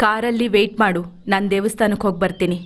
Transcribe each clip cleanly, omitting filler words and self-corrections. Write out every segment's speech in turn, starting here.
ಕಾರಲ್ಲಿ ವೆಯ್ಟ್ ಮಾಡು, ನಾನು ದೇವಸ್ಥಾನಕ್ಕೆ ಹೋಗಿ ಬರ್ತೀನಿ.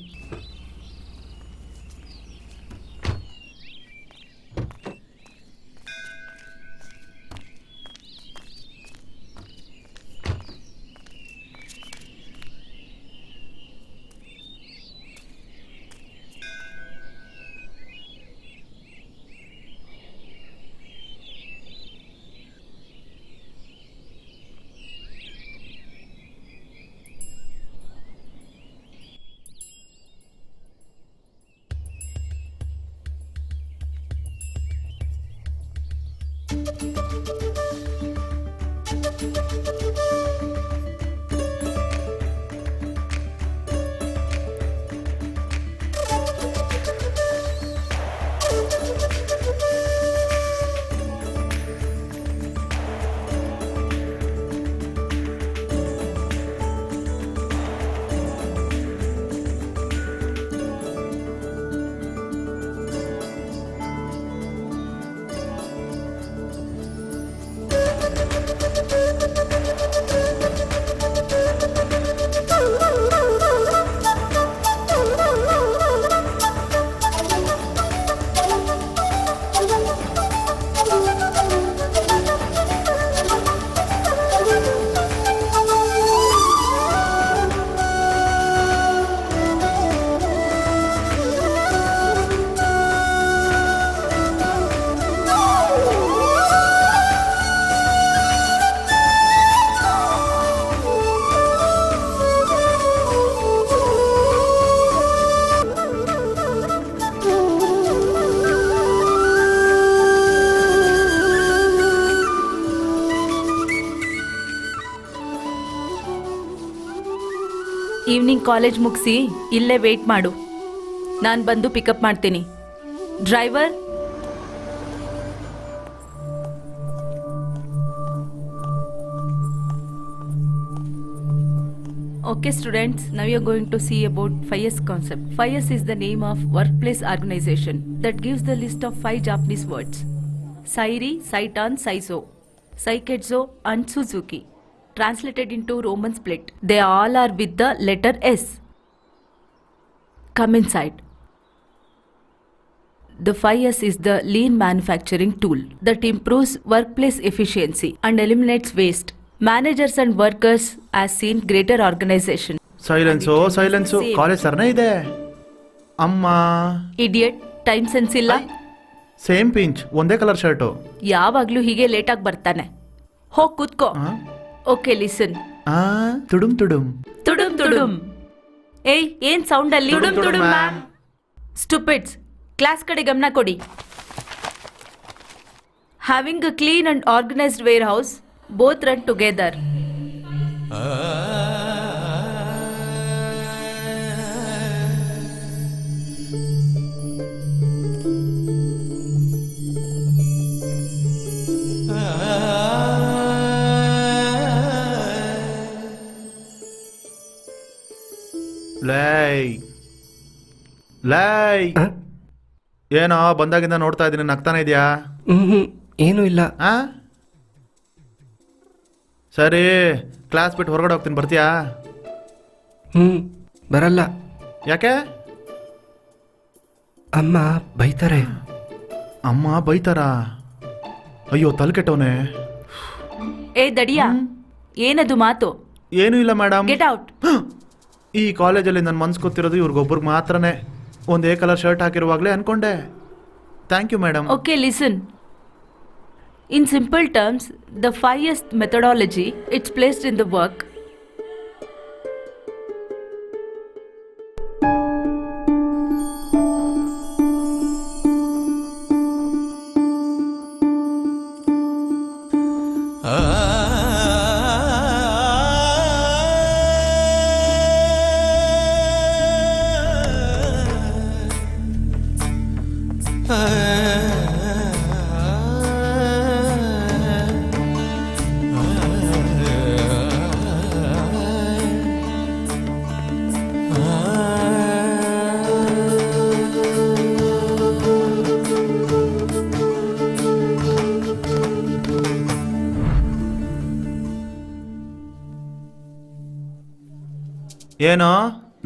ಈವ್ನಿಂಗ್ ಕಾಲೇಜ್ ಮುಗಿಸಿ ಇಲ್ಲೇ ವೆಯ್ಟ್ ಮಾಡು, ನಾನು ಬಂದು ಪಿಕಪ್ ಮಾಡ್ತೀನಿ. Driver, Okay students, now you are going to see about 5S concept. 5S is the name of workplace organization that gives the list of 5 Japanese words. Sairi, Saitan, Saizo, Saiketsu and Suzuki. Translated into Roman split. They all are with the letter S. Come inside. The 5S is the lean manufacturing tool that improves workplace efficiency and eliminates waste. Managers and workers have seen greater organization. Silence college ಸರ್ನೇ ಇದೆ. ಅಮ್ಮ idiot, time sense ಇಲ್ಲ. Same pinch, ಒಂದೇ colour shirt. ಯಾವಾಗ್ಲೂ ಹೀಗೆ ಲೇಟಾಗಿ ಬರ್ತಾನೆ. ಹೋಗ್ ಕೂತ್ಕೋ. Okay listen. ತುಡುಮ್ ತುಡುಮ್ ತುಡುಮ್ ತುಡುಮ್. ಏಯ್, ಏನ್ ಸೌಂಡ್ ಅಲ್ಲಿ? ತುಡುಮ್ ತುಡುಮ್ ಮ್ಯಾಮ್. ಸ್ಟುಪಿಡ್ಸ್, ಕ್ಲಾಸ್ ಕಡೆ ಗಮನ ಕೊಡಿ. Having a clean and organized warehouse, both run together. ಲೈ ಏನೋ ಬಂದಾಗಿಂದ ನೋಡ್ತಾ ಇದ್ದೀನಿ, ನಗ್ತಾನೆ ಇದೆಯಾ? ಏನೂ ಇಲ್ಲ. ಸರಿ, ಕ್ಲಾಸ್ ಬಿಟ್ಟು ಹೊರಗಡೆ ಹೋಗ್ತೀನಿ, ಬರ್ತೀಯಾ? ಬರಲ್ಲ. ಯಾಕೆ? ಅಮ್ಮ ಬೈತಾರೆ. ಅಮ್ಮ ಬೈತಾರಾ? ಅಯ್ಯೋ, ತಲೆ ಕೆಟ್ಟವನೇ. ಏ ದಡಿಯಾ, ಏನದು ಮಾತು? ಏನೂ ಇಲ್ಲ ಮೇಡಮ್. Get out. ಈ ಕಾಲೇಜಲ್ಲಿ ನನ್ನ ಮನ್ಸು ಗೊತ್ತಿರೋದು ಇವ್ರಿಗೊಬ್ರಿಗೆ ಮಾತ್ರನೇ. ಒಂದೇ ಕಲರ್ ಶರ್ಟ್ ಹಾಕಿರುವಾಗಲೇ ಅನ್ಕೊಂಡೆ. Thank you madam. Okay listen. In simple terms, the 5S methodology, it's placed in the work. ಏನೋ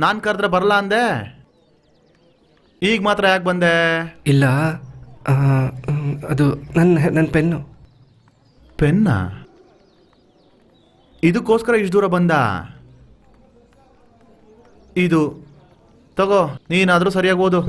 ನಾನು ಕರೆದ್ರೆ ಬರಲ್ಲ ಅಂದೆ, ಈಗ ಮಾತ್ರ ಯಾಕೆ ಬಂದೆ? ಇಲ್ಲ, ಅದು ನನ್ನ ಪೆನ್ನು. ಪೆನ್ನ? ಇದಕ್ಕೋಸ್ಕರ ಇಷ್ಟು ದೂರ ಬಂದ? ಇದು ತಗೋ, ನೀನಾದರೂ ಸರಿಯಾಗಿ ಓದು.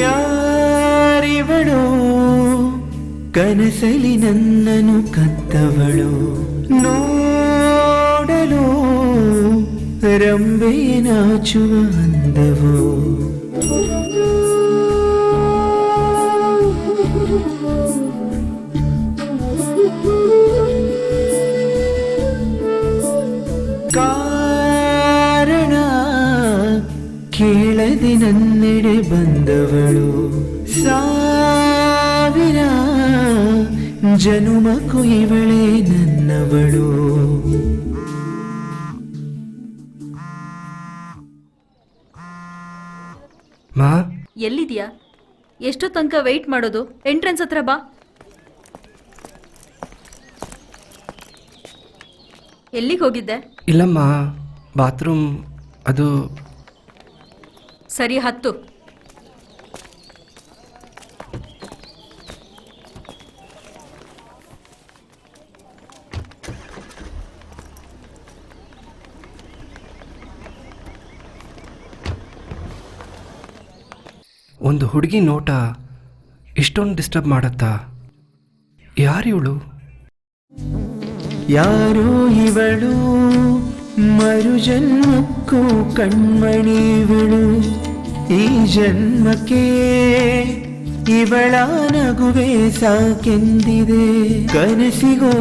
ಯಾರಿವಳು ಕನಸಲಿ ನನ್ನನು ಕದ್ದವಳು, ನೋಡಲು ರಂಬೆ ನಾಚುವ ಅಂದವು. ಕಾರಣ ಕೇಳದೆ ನನ್ನೆಡೆ ಬಂದವಳು, ಸಾವಿರ ಜನುಮಕ್ಕೂ ಇವಳೇ ನನ್ನವಳು. ಮಾ, ಎಲ್ಲಿದ್ಯಾ? ಎಷ್ಟೋ ತನಕ ವೆಯ್ಟ್ ಮಾಡೋದು? ಎಂಟ್ರೆನ್ಸ್ ಹತ್ರ ಬಾ. ಎಲ್ಲಿಗೆ ಹೋಗಿದ್ದೆ? ಇಲ್ಲಮ್ಮ, ಬಾತ್ರೂಮ್. ಅದು ಸರಿ, ಹತ್ತು. ಒಂದು ಹುಡುಗಿ ನೋಟ ಇಷ್ಟೊಂದು ಡಿಸ್ಟರ್ಬ್ ಮಾಡತ್ತಾ? ಯಾರಿವಳು? ಯಾರೋ ಇವಳು ಮರು ಜನ್ಮಕ್ಕೂ ಕಣ್ಮಣಿವಳು, ಈ ಜನ್ಮಕ್ಕೆ ಇವಳ ನಗುವೆ ಸಾಕೆಂದಿದೆ. ಕನಸಿಗೋ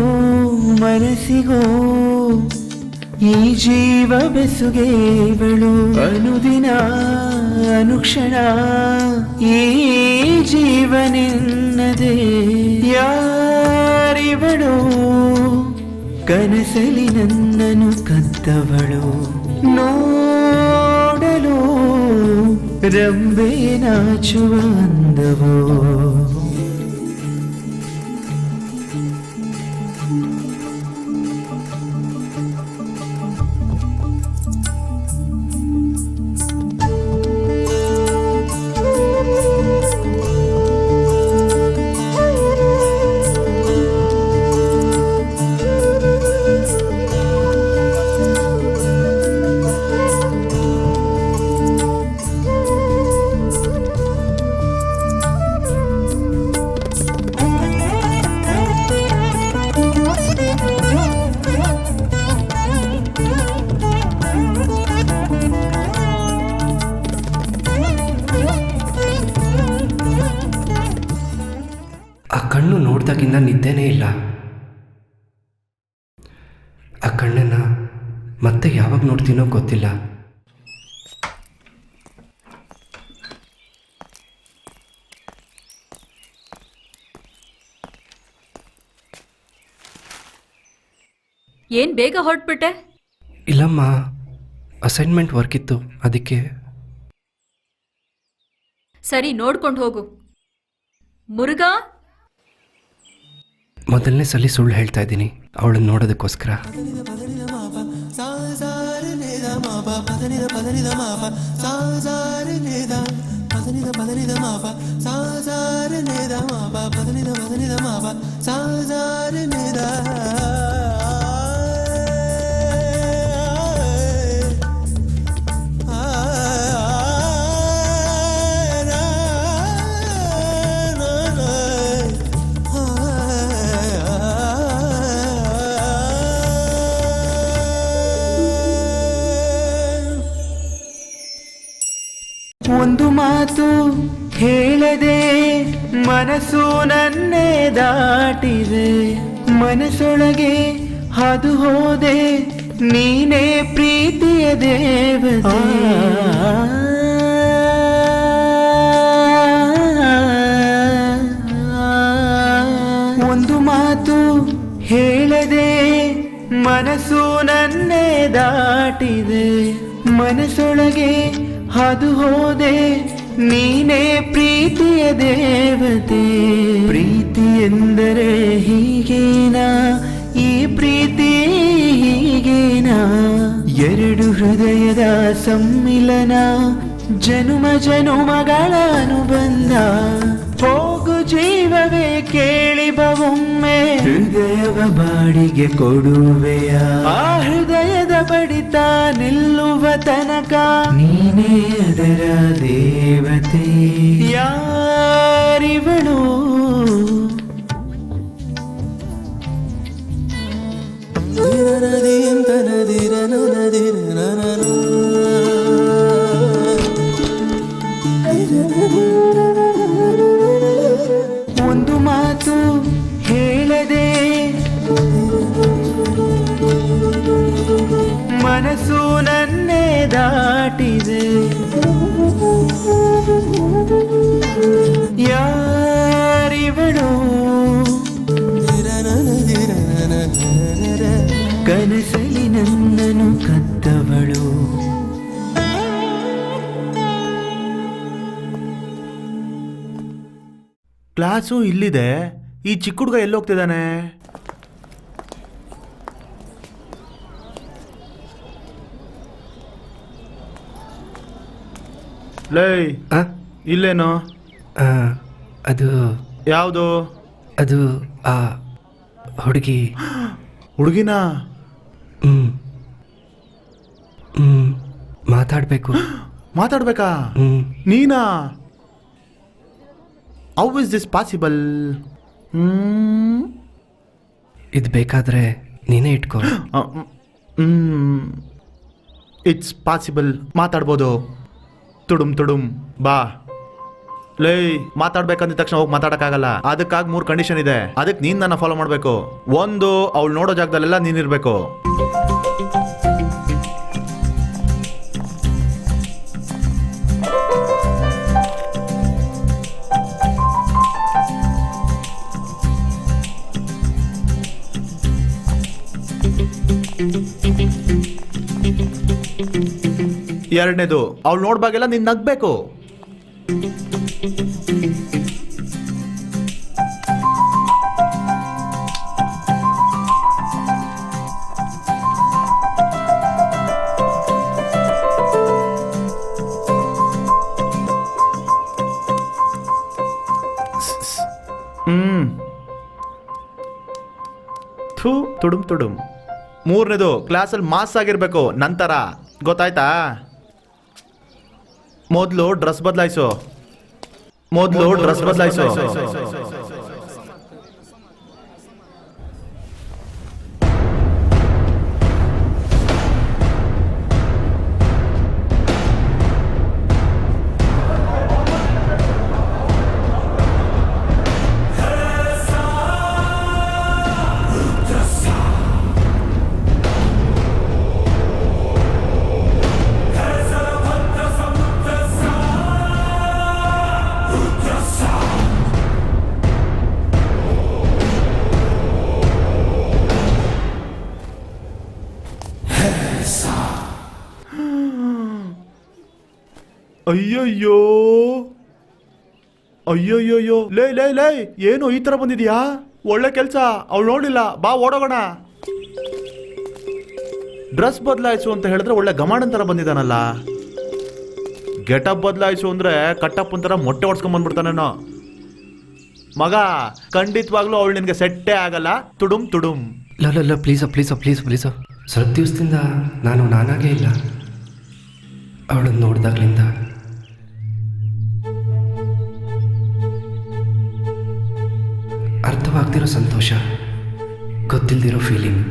ಮನಸ್ಸಿಗೋ ಈ ಜೀವ ಬೆಸುಗೆ ಇವಳು, ಅನುದಿನ ಅನುಕ್ಷಣ ಈ ಜೀವನೆನ್ನದೆ. ಯಾರಿವಳು ಕನಸಲಿ ನನ್ನನು ಕದ್ದವಳು, ನೋಡಲು ರಂಬೆ ನಾಚುವ ಅಂದವು. ಆ ಕಣ್ಣು ನೋಡ್ದಾಗಿಂದ ನಿದ್ದೆನೇ ಇಲ್ಲ. ಆ ಕಣ್ಣನ್ನು ಮತ್ತೆ ಯಾವಾಗ ನೋಡ್ತೀನೋ ಗೊತ್ತಿಲ್ಲ. ಏನ್ ಬೇಗ ಹೊರಟ್ಬಿಟ್ಟೆ? ಇಲ್ಲಮ್ಮ, ಅಸೈನ್ಮೆಂಟ್ ವರ್ಕ್ ಇತ್ತು, ಅದಕ್ಕೆ. ಸರಿ, ನೋಡ್ಕೊಂಡು ಹೋಗು. ಮುರುಘಾ, ಮೊದಲನೇ ಸಲ ಸುಳ್ಳು ಹೇಳ್ತಾ ಇದ್ದೀನಿ ಅವಳನ್ನು ನೋಡೋದಕ್ಕೋಸ್ಕರ. ಒಂದು ಮಾತು ಹೇಳದೆ ಮನಸ್ಸು ನನ್ನೇ ದಾಟಿದೆ, ಮನಸ್ಸೊಳಗೆ ಹಾದು ಹೋದೆ ನೀನೇ ಪ್ರೀತಿಯ ದೇವತೆ. ಒಂದು ಮಾತು ಹೇಳದೆ ಮನಸ್ಸು ನನ್ನೇ ದಾಟಿದೆ, ಮನಸ್ಸೊಳಗೆ ಹಾದು ಹೋದೆ ನೀನೇ ಪ್ರೀತಿಯ ದೇವತೆ. ಪ್ರೀತಿ ಎಂದರೆ ಹೀಗೇನಾ, ಈ ಪ್ರೀತಿ ಹೀಗೇನಾ, ಎರಡು ಹೃದಯದ ಸಮ್ಮಿಲನ, ಜನುಮ ಜನುಮಗಳ ಅನುಬಂಧ. ಹೋಗು ಜೀವವೇ ಕೇಳಿ ಬವೊಮ್ಮೆ, ಹೃದಯವ ಬಾಡಿಗೆ ಕೊಡುವೆಯ. ಆ ಹೃದಯದ ಬಡಿತ ನಿಲ್ಲುವ ತನಕ ನೀನೇ ಅದರ ದೇವತೆ. ಯಾರಿವಳು ಒಂದು ಮಾತು ಹೇಳದೆ ಮನಸ್ಸು ನನ್ನೇ ದಾಟಿದೆ, ಯಾರಿವಳು ಕನಸಲಿ ನನ್ನನ್ನು ಕದ್ದವಳು. ಕ್ಲಾಸು ಇಲ್ಲಿದೆ, ಈ ಚಿಕ್ಕ ಹುಡುಗ ಎಲ್ಲೋಗ್ತಿದ್ದಾನೆ? ಲೈ ಆ? ಇಲ್ಲೇನು? ಆ, ಅದು ಯಾವುದು? ಅದು ಆ ಹುಡುಗಿ. ಹುಡುಗಿನ? ಹ್ಮ್ ಹ್ಮ್ ಮಾತಾಡಬೇಕು. ಮಾತಾಡ್ಬೇಕಾ? ನೀನಾ? How is this possible? ಇದು ಬೇಕಾದ್ರೆ ನೀನೇ ಇಟ್ಕೋ. ಇಟ್ಸ್ ಪಾಸಿಬಲ್, ಮಾತಾಡ್ಬೋದು. ತುಡುಮ್ ತುಡುಮ್ ಬಾ. ಲೈ, ಮಾತಾಡ್ಬೇಕಂದ ತಕ್ಷಣ ಹೋಗಿ ಮಾತಾಡಕ್ಕಾಗಲ್ಲ. ಅದಕ್ಕಾಗಿ 3 ಕಂಡೀಷನ್ ಇದೆ. ಅದಕ್ಕೆ ನೀನ್ ನನ್ನ ಫಾಲೋ ಮಾಡಬೇಕು. ಒಂದು, ಅವಳು ನೋಡೋ ಜಾಗದಲ್ಲೆಲ್ಲ ನೀನಿರ್ಬೇಕು. ಎರಡನೇದು, ಅವಳು ನೋಡ್ಬಾಗೆಲ್ಲ ನೀನ್ ನಗ್ಬೇಕು. ಥೂ, ತುಡುಮ್ ತುಡುಮ್. ಮೂರನೇದು, ಕ್ಲಾಸಲ್ಲಿ ಮಾಸ್ ಆಗಿರ್ಬೇಕು. ನಂತರ ಗೊತ್ತಾಯ್ತಾ? ಮೊದಲು ಡ್ರೆಸ್ ಬದಲಾಯಿಸು. ಅಯ್ಯಯ್ಯೋ ಅಯ್ಯೋಯ್ಯೋ, ಲೇ ಲೇ ಲೇ, ಏನು ಈ ತರ ಬಂದಿದ್ಯಾ? ಒಳ್ಳೆ ಕೆಲ್ಸ. ಅವಳು ನೋಡಿಲ್ಲ, ಬಾ ಓಡೋಗೋಣ. ಡ್ರೆಸ್ ಬದಲಾಯಿಸು ಅಂತ ಹೇಳಿದ್ರೆ ಒಳ್ಳೆ ಗಮಾಣನ್ ತರ ಬಂದಿದ್ದಾನಲ್ಲ. ಗೆಟಪ್ ಬದಲಾಯಿಸು ಅಂದ್ರೆ ಕಟ್ಟಪ್ ಒಂಥರ ಮೊಟ್ಟೆ ಹೊಡ್ಸ್ಕೊಂಡ್ ಬಂದ್ಬಿಡ್ತಾನೇನೋ. ಮಗ, ಖಂಡಿತವಾಗ್ಲೂ ಅವಳು ನಿನ್ಗೆ ಸೆಟ್ಟೇ ಆಗಲ್ಲ. ತುಡುಮ್ ತುಡುಮ್. ಇಲ್ಲ ಪ್ಲೀಸ ಪ್ಲೀಸ ಪ್ಲೀಸ್ ಪ್ಲೀಸ. ಸ್ವಲ್ಪ ದಿವಸದಿಂದ ನಾನು ನಾನಾಗೇ ಇಲ್ಲ. ಅವಳನ್ನು ನೋಡಿದಾಗ್ಲಿಂದ ಅರ್ಥವಾಗ್ದಿರೋ ಸಂತೋಷ, ಗೊತ್ತಿಲ್ದಿರೋ ಫೀಲಿಂಗ್.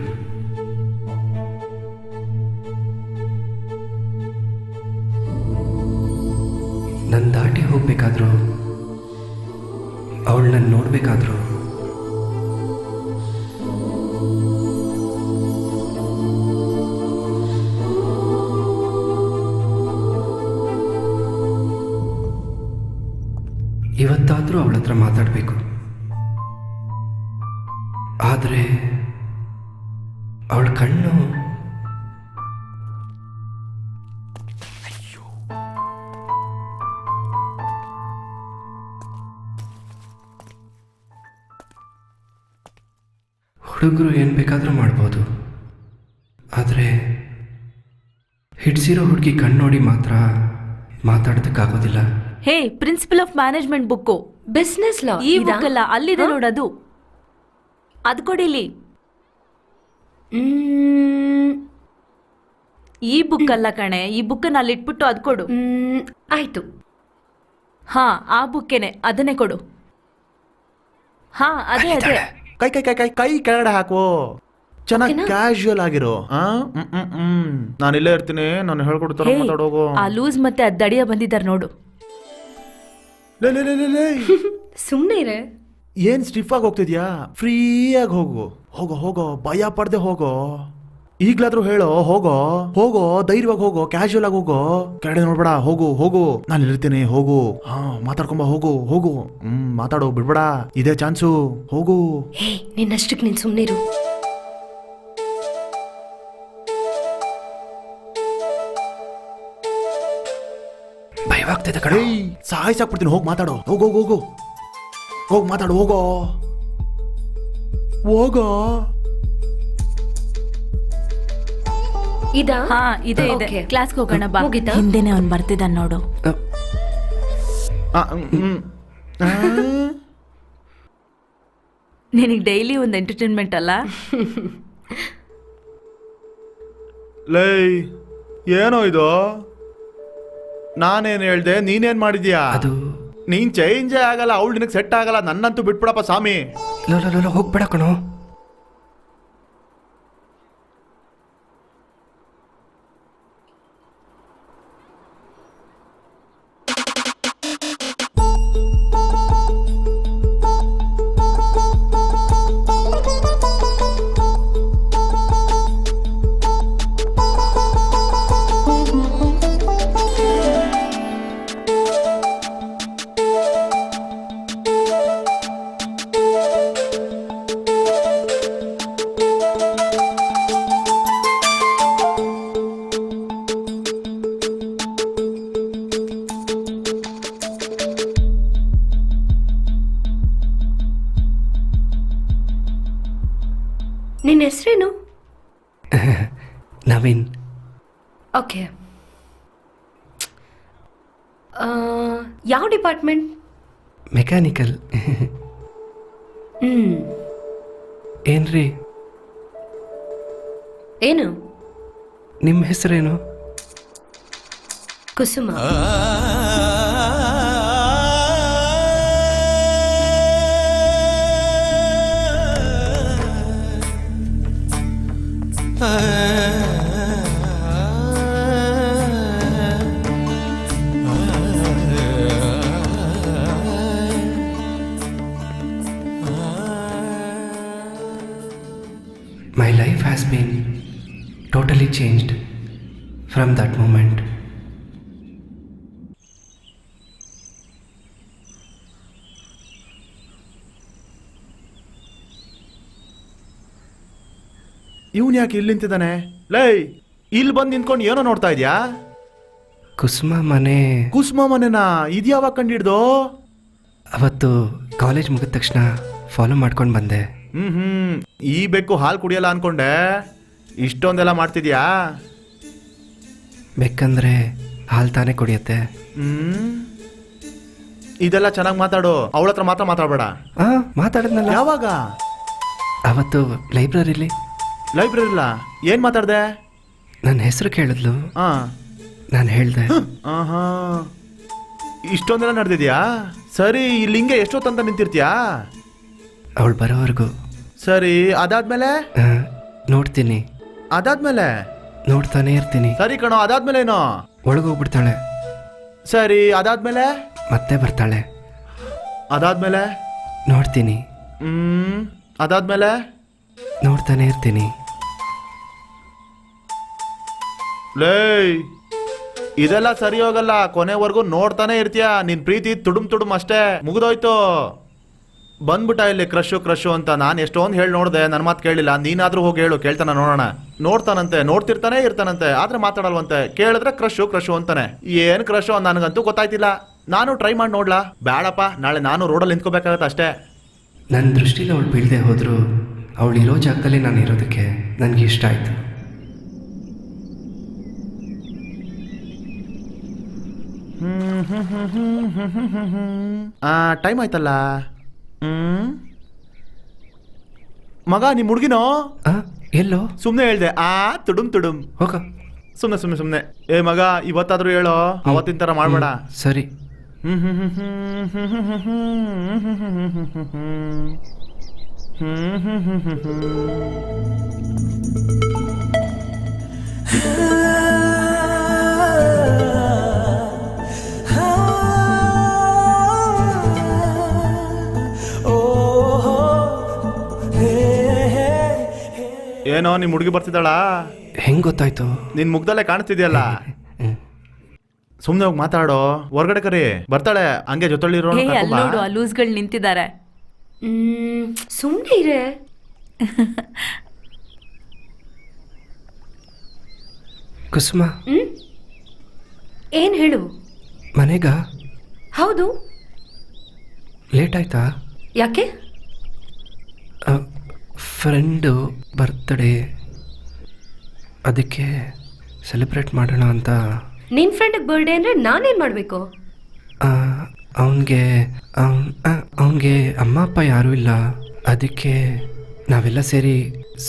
ನನ್ನ ದಾಟಿ ಹೋಗ್ಬೇಕಾದ್ರು, ಅವಳನ್ನ ನೋಡ್ಬೇಕಾದ್ರು ಯಾವಾಗಾದರೂ ಅವಳ ಹತ್ರ ಮಾತಾಡಬೇಕು. ಆದರೆ ಅವಳ ಕಣ್ಣು ಹುಡುಗರು ಏನು ಬೇಕಾದರೂ ಮಾಡ್ಬೋದು, ಆದರೆ ಹಿಡ್ಸಿರೋ ಹುಡುಗಿ ಕಣ್ಣು ನೋಡಿ ಮಾತ್ರ ಮಾತಾಡೋದಕ್ಕಾಗೋದಿಲ್ಲ. ಹೇ, principle of management book. Business law ಈ ಬುಕ್ ಅಲ್ಲ, ಅಲ್ಲಿದೆ ನೋಡೋದು. ಅದು ಕೊಡಿಲಿ. ಈ ಬುಕ್ ಅಲ್ಲ ಕಣೆ, ಈ ಬುಕ್ಕನ್ನ ಅಲ್ಲಿ ಇಟ್ಬಿಟ್ಟು ಅದು ಕೊಡು. ಆಯ್ತು. ಹಾ, ಆ ಬುಕ್ಕೇನೆ, ಅದನ್ನೇ ಕೊಡು. ಹಾ, ಅದೇ ಅದೇ. ಕೈ ಕೈ ಕೈ ಕೈ ಕೈ ಕೆಳಗಡೆ ಹಾಕು. ಚೆನ್ನಾಗಿ ಓಕೆನಾ? ಕ್ಯಾಶುಯಲ್ ಆಗಿರೋ. ನಾನು ಇಲ್ಲೇ ಇರ್ತೀನಿ, ನಾನು ಹೇಳ್ಕೊಡ್ತಾರ ಹೇ, ಮಾತಾಡೋಗು. ಆ ಲೂಸ್ ಮತ್ತೆ ಅದ್ ದಡಿಯ ಬಂದಿದ್ದಾರೆ ನೋಡು. ಲೇ ಲೇ ಲೇ ಲೇ ಲೇ. ಸುಮ್ಮನೆ ಇರೆ. ಏನ್ ಸ್ಟಿಫ್ ಆಗಿ ಹೋಗ್ತಿದ್ಯಾ? ಫ್ರೀ ಆಗಿ ಹೋಗು. ಹೋಗೋ ಹೋಗೋ, ಭಯ ಪಡ್ದೆ ಹೋಗೋ. ಈಗ್ಲಾದ್ರೂ ಹೇಳೋ, ಹೋಗೋ ಹೋಗೋ, ಧೈರ್ಯವಾಗಿ ಹೋಗೋ, ಕ್ಯಾಶುಯಲ್ ಆಗಿ ಹೋಗೋ. ಕೆಳಗಡೆ ನೋಡ್ಬೇಡ, ಹೋಗು ಹೋಗು, ನಾನು ಇರ್ತೀನಿ, ಹೋಗು. ಹಾ, ಮಾತಾಡ್ಕೊಂಬ, ಹೋಗು ಹೋಗು. ಮಾತಾಡೋ, ಬಿಡ್ಬೇಡ, ಇದೇ ಚಾನ್ಸು, ಹೋಗು. ಹೇ, ನಿನ್ನಷ್ಟಕ್ಕೆ ನೀನು ಸುಮ್ಮನೆ ಇರು. ಭಯವಾಗ್ತಿದೆ ಕಣ. ಏಯ್, ಸಾಯಿಸಾಕ್ಬಿಡ್ತೀನಿ, ಹೋಗಿ ಮಾತಾಡೋ. ಹೋಗು ಹೋಗು ಹೋಗು, ಹೋಗಿ ಮಾತಾಡು, ಹೋಗೋ ಹೋಗೋ. ಇದಾ? ಹಾ, ಇದೆ ಇದೆ. Okay. ಕ್ಲಾಸ್ಗೆ ಹೋಗೋಣ ಬಾ. ಮುಗೀತಾ? ಹಿಂದೆನೆ ಅವ್ನು ಬರ್ತಿದ್ದಾನೆ ನೋಡು. ನಿನಗೆ ಡೈಲಿ ಒಂದು ಎಂಟರ್ಟೈನ್ಮೆಂಟ್ ಅಲ್ಲ? ಲೈ, ಏನೋ ಇದು? ನಾನೇನ್ ಹೇಳ್ದೆ, ನೀನೇನ್ ಮಾಡಿದ್ಯಾ? ಅದು ನೀನ್ ಚೇಂಜೇ ಆಗಲ್ಲ, ಅವಳು ನಿನಗೆ ಸೆಟ್ ಆಗಲ್ಲ. ನನ್ನಂತೂ ಬಿಟ್ಬಿಡಪ್ಪ ಸ್ವಾಮಿ. ಲೋ ಹೋಗ್ಬೇಡ ಕಣೋ. ನಿನ್ನ ಹೆಸರೇನು? ನವೀನ್. ಓಕೆ. ಯಾವ ಡಿಪಾರ್ಟ್ಮೆಂಟ್? ಮೆಕ್ಯಾನಿಕಲ್. ಏನ್ರಿ ಏನು? ನಿಮ್ಮ ಹೆಸರೇನು? ಕುಸುಮ. My life has been totally changed from that moment. ಇವನ್ ಯಾಕೆ ಇಲ್ಲಿ ನಿಂತಿದ್ದಾನೆ? ಲೈ, ಇಲ್ಲಿ ಬಂದು ನಿಂತ್ಕೊಂಡು ಏನೋ ನೋಡ್ತಾ ಇದ್ಯಾ? ಕುಸುಮ ಮನೆ. ಕುಸುಮ ಮನೆನಾ? ಇದ್ಯಾವಾಗ ಕಂಡಿಡ್ದು? ಅವತ್ತು ಕಾಲೇಜ್ ಮುಗಿದ ತಕ್ಷಣ ಫಾಲೋ ಮಾಡ್ಕೊಂಡು ಬಂದೆ. ಈ ಬೆಕ್ಕು ಹಾಲು ಕುಡಿಯಲ್ಲ ಅನ್ಕೊಂಡೆ, ಇಷ್ಟೊಂದೆಲ್ಲ ಮಾಡ್ತಿದ್ಯಾ? ಬೇಕಂದ್ರೆ ಹಾಲು ತಾನೇ ಕುಡಿಯತ್ತೆ. ಇದೆಲ್ಲ ಚೆನ್ನಾಗಿ ಮಾತಾಡು, ಅವಳ ಹತ್ರ ಮಾತ್ರ ಮಾತಾಡಬೇಡ. ಮಾತಾಡಿದ್ನಲ್ಲ ಯಾವಾಗ? ಅವತ್ತು ಲೈಬ್ರರಿಲಿ. ಲೈಬ್ರರಿಲ್ಲ? ಏನ್ ಮಾತಾಡ್ದೆ? ನನ್ನ ಹೆಸರು ಕೇಳಿದ್ಲು, ನಾನು ಹೇಳ್ದೆ. ಇಷ್ಟೊಂದೆಲ್ಲ ನಡೆದಿದ್ಯಾ? ಸರಿ, ಇಲ್ಲಿ ಹಿಂಗೆ ಎಷ್ಟೊತ್ತಂತ ನಿಂತಿರ್ತೀಯಾ? ಅವಳು ಬರೋವರೆಗೂ. ಸರಿ, ಅದಾದ್ಮೇಲೆ? ನೋಡ್ತೀನಿ. ಅದಾದ್ಮೇಲೆ? ನೋಡ್ತಾನೆ ಇರ್ತೀನಿ. ಸರಿ ಕಣೋ, ಅದಾದ್ಮೇಲೆ ಏನೋ? ಒಳಗೋಗ್ಬಿಡ್ತಾಳೆ. ಸರಿ, ಅದಾದ್ಮೇಲೆ? ಮತ್ತೆ ಬರ್ತಾಳೆ. ಅದಾದ್ಮೇಲೆ? ನೋಡ್ತೀನಿ. ಅದಾದ್ಮೇಲೆ? ನೋಡ್ತಾನೆ ಇರ್ತೀನಿ. ಲೇ, ಇದೆಲ್ಲ ಸರಿ ಹೋಗಲ್ಲ, ಕೊನೆವರೆಗೂ ನೋಡ್ತಾನೆ ಇರ್ತೀಯ. ನಿನ್ ಪ್ರೀತಿ ತುಡುಮ್ ಅಷ್ಟೇ, ಮುಗಿದೋಯ್ತು. ಬಂದ್ಬಿಟ್ಟ ಇಲ್ಲಿ ಕ್ರಶು ಅಂತ. ನಾನು ಎಷ್ಟೊಂದು ಹೇಳಿ ನೋಡ್ದೆ, ನನ್ನ ಮಾತು ಕೇಳಿಲ್ಲ. ನೀನಾದ್ರೂ ಹೋಗಿ ಹೇಳು, ಕೇಳ್ತಾನ ನೋಡೋಣ. ನೋಡ್ತಾನಂತೆ, ನೋಡ್ತಿರ್ತಾನೆ ಇರ್ತಾನಂತೆ, ಆದ್ರೆ ಮಾತಾಡಲ್ವಂತೆ. ಕೇಳಿದ್ರೆ ಕ್ರಶು ಅಂತಾನೆ. ಏನ್ ಕ್ರಶು ನನಗಂತೂ ಗೊತ್ತಾಯ್ತಿಲ್ಲ. ನಾನು ಟ್ರೈ ಮಾಡಿ ನೋಡ್ಲಾ? ಬೇಡಪ್ಪ, ನಾಳೆ ನಾನು ರೋಡಲ್ಲಿ ನಿಂತ್ಕೋಬೇಕಾಗತ್ತೆ ಅಷ್ಟೇ. ನನ್ನ ದೃಷ್ಟಿಲಿ ಅವಳು ಬೀಳದೆ ಹೋದರೂ ಅವಳು ಇರೋ ಜಾಗದಲ್ಲಿ ನಾನು ಇರೋದಕ್ಕೆ ನನಗೆ ಇಷ್ಟ ಆಯಿತು. ಟೈಮ್ ಆಯ್ತಲ್ಲ. ಮಗ, ನಿಮ್ ಹುಡುಗಿನೋ? ಎಲ್ಲೋ? ಸುಮ್ನೆ ಹೇಳ್ದೆ. ತುಡುಮ್ ಹೋಗ. ಸುಮ್ನೆ. ಏ ಮಗ, ಇವತ್ತಾದ್ರೂ ಹೇಳೋ, ಅವತ್ತಿನ ತರ ಮಾಡ್ಬೇಡ. ಸರಿ. ಏನೋ, ನಿಮ್ ಹುಡುಗಿ ಬರ್ತಿದ್ದಾಳ? ಹೆಂಗ್ ಗೊತ್ತಾಯ್ತು? ನಿನ್ ಮುಗ್ದಲ್ಲೇ ಕಾಣಿಸ್ತಿದ್ಯಲ್ಲ. ಸುಮ್ನೆ ಹೋಗಿ ಮಾತಾಡೋ. ಹೊರಗಡೆ ಕರಿ, ಬರ್ತಾಳೆ. ಹಂಗೆ ಜೊತೆಲಿರೋ. ಹೇ, ಅಲ್ಲಿ ನೋಡು, ಆ ಲೂಸ್ಗಳು ನಿಂತಿದ್ದಾರೆ. ಸುಮ್ಮನೆ ಇರೆ. ಕುಸುಮ, ಏನ್ ಹೇಳು? ಮನೆಗ? ಹೌದು. ಲೇಟ್ ಆಯ್ತಾ? ಯಾಕೆ? ಫ್ರೆಂಡು ಬರ್ತ್ಡೇ, ಅದಕ್ಕೆ ಸೆಲೆಬ್ರೇಟ್ ಮಾಡೋಣ ಅಂತ. ನಿನ್ ಫ್ರೆಂಡಿಗೆ ಬರ್ಡೇ ಅಂದ್ರೆ ನಾನೇನ್ ಮಾಡ್ಬೇಕು? ಅವನಿಗೆ ಅಮ್ಮ ಅಪ್ಪ ಯಾರೂ ಇಲ್ಲ, ಅದಕ್ಕೆ ನಾವೆಲ್ಲ ಸೇರಿ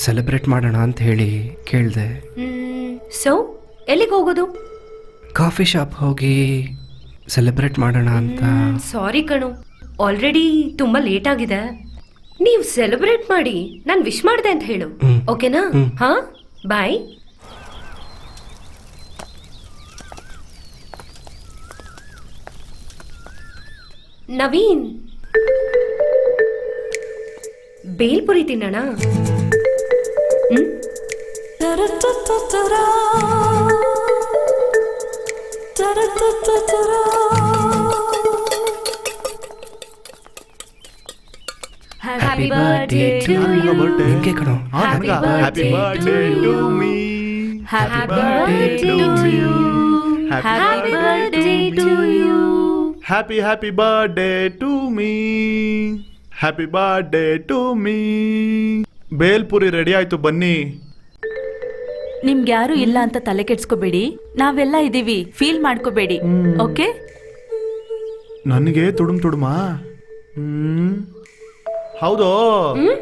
ಸೆಲೆಬ್ರೇಟ್ ಮಾಡೋಣ ಅಂತ ಹೇಳಿ ಕೇಳಿದೆ. ಸೊ ಎಲ್ಲಿಗೆ ಹೋಗೋದು? ಕಾಫಿ ಶಾಪ್ ಹೋಗಿ ಸೆಲೆಬ್ರೇಟ್ ಮಾಡೋಣ ಅಂತ. ಸಾರಿ ಕಣು, ಆಲ್ರೆಡಿ ತುಂಬಾ ಲೇಟ್ ಆಗಿದೆ. ನೀವು ಸೆಲೆಬ್ರೇಟ್ ಮಾಡಿ ನಾನು ವಿಶ್ ಮಾಡಿದೆ ಅಂತ ಹೇಳು, ಓಕೆನಾ? ಹಾ, ಬಾಯ್. ನವೀನ್, ಬೇಲ್ಪುರಿ ತಿನ್ನೋಣ? Happy birthday to you. ನಿಂಗೆ ಕಣೋ. Happy birthday to me. Happy birthday to you. Happy birthday to you. Happy birthday to me. Happy birthday to me. Bhelpuri ready ಆಯ್ತು, ಬನ್ನಿ. ನಿಮ್ಗೆ ಯಾರು ಇಲ್ಲ ಅಂತ ತಲೆ ಕೆಡ್ಸ್ಕೋಬೇಡಿ, ನಾವೆಲ್ಲ ಇದೀವಿ, ಫೀಲ್ ಮಾಡ್ಕೋಬೇಡಿ, ಓಕೆ? ನನಗೆ ತುಡುಮಾ? ಹೌದು,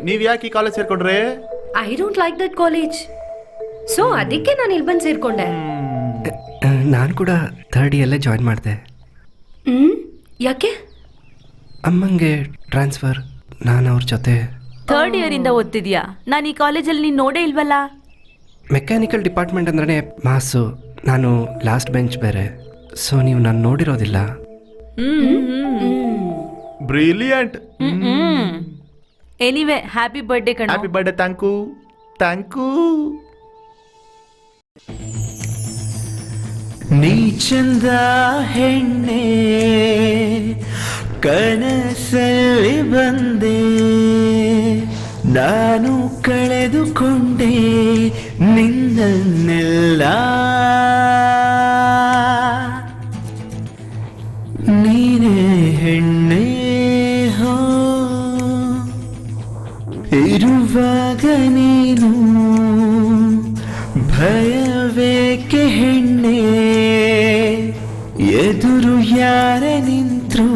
ನೀವ್ ಯಾಕೆ ಈ ಕಾಲೇಜ್ ಸೇರ್ಕೊಂಡ್ರೆ? I don't like that college, so ಅದಕ್ಕೆ ನಾನು ಇಲ್ಲಿ ಬಂದು ಸೇರ್ಕೊಂಡೆ. ನಾನು ಕೂಡ ಥರ್ಡ್ ಇಯರ್ಲೇ ಜಾಯಿನ್ ಮಾಡಿದೆ. ಯಾಕೆ? ಅಮ್ಮಂಗೆ ಟ್ರಾನ್ಸ್ಫರ್, ನಾನು ಅವ್ರ ಜೊತೆ. ಥರ್ಡ್ ಇಯರ್ ಇಂದ ಓದ್ತಿದ್ಯಾ? ನಾನು ಈ ಕಾಲೇಜಲ್ಲಿ ನೀನು ನೋಡೇ ಇಲ್ವಲ್ಲ. ಮೆಕ್ಯಾನಿಕಲ್ ಡಿಪಾರ್ಟ್ಮೆಂಟ್ ಅಂದ್ರೆ ಮಾಸು, ನಾನು ಲಾಸ್ಟ್ ಬೆಂಚ್ ಬೇರೆ, ಸೊ ನೀವು ನಾನು ನೋಡಿರೋದಿಲ್ಲ. ಬ್ರಿಲಿಯಂಟ್. ಎನಿವೆ, ಹ್ಯಾಪಿ ಬರ್ಡೇ ಕಣ. Happy birthday. Thank you. ನೀ ಚಂದ ಹೆಣ್ಣೆ, ಕನಸಲ್ಲಿ ಬಂದೆ, ನಾನು ಕಳೆದುಕೊಂಡೆ ನಿನ್ನನ್ನೆಲ್ಲ. ನೀನೇ ಹೆಣ್ಣೆ, ಹೋ ಇರುವಾಗ ನೀನು ಭಯವೇಕೆ ಹೆಣ್ಣೆ, ಎದುರು ಯಾರ ನಿಂತ್ರು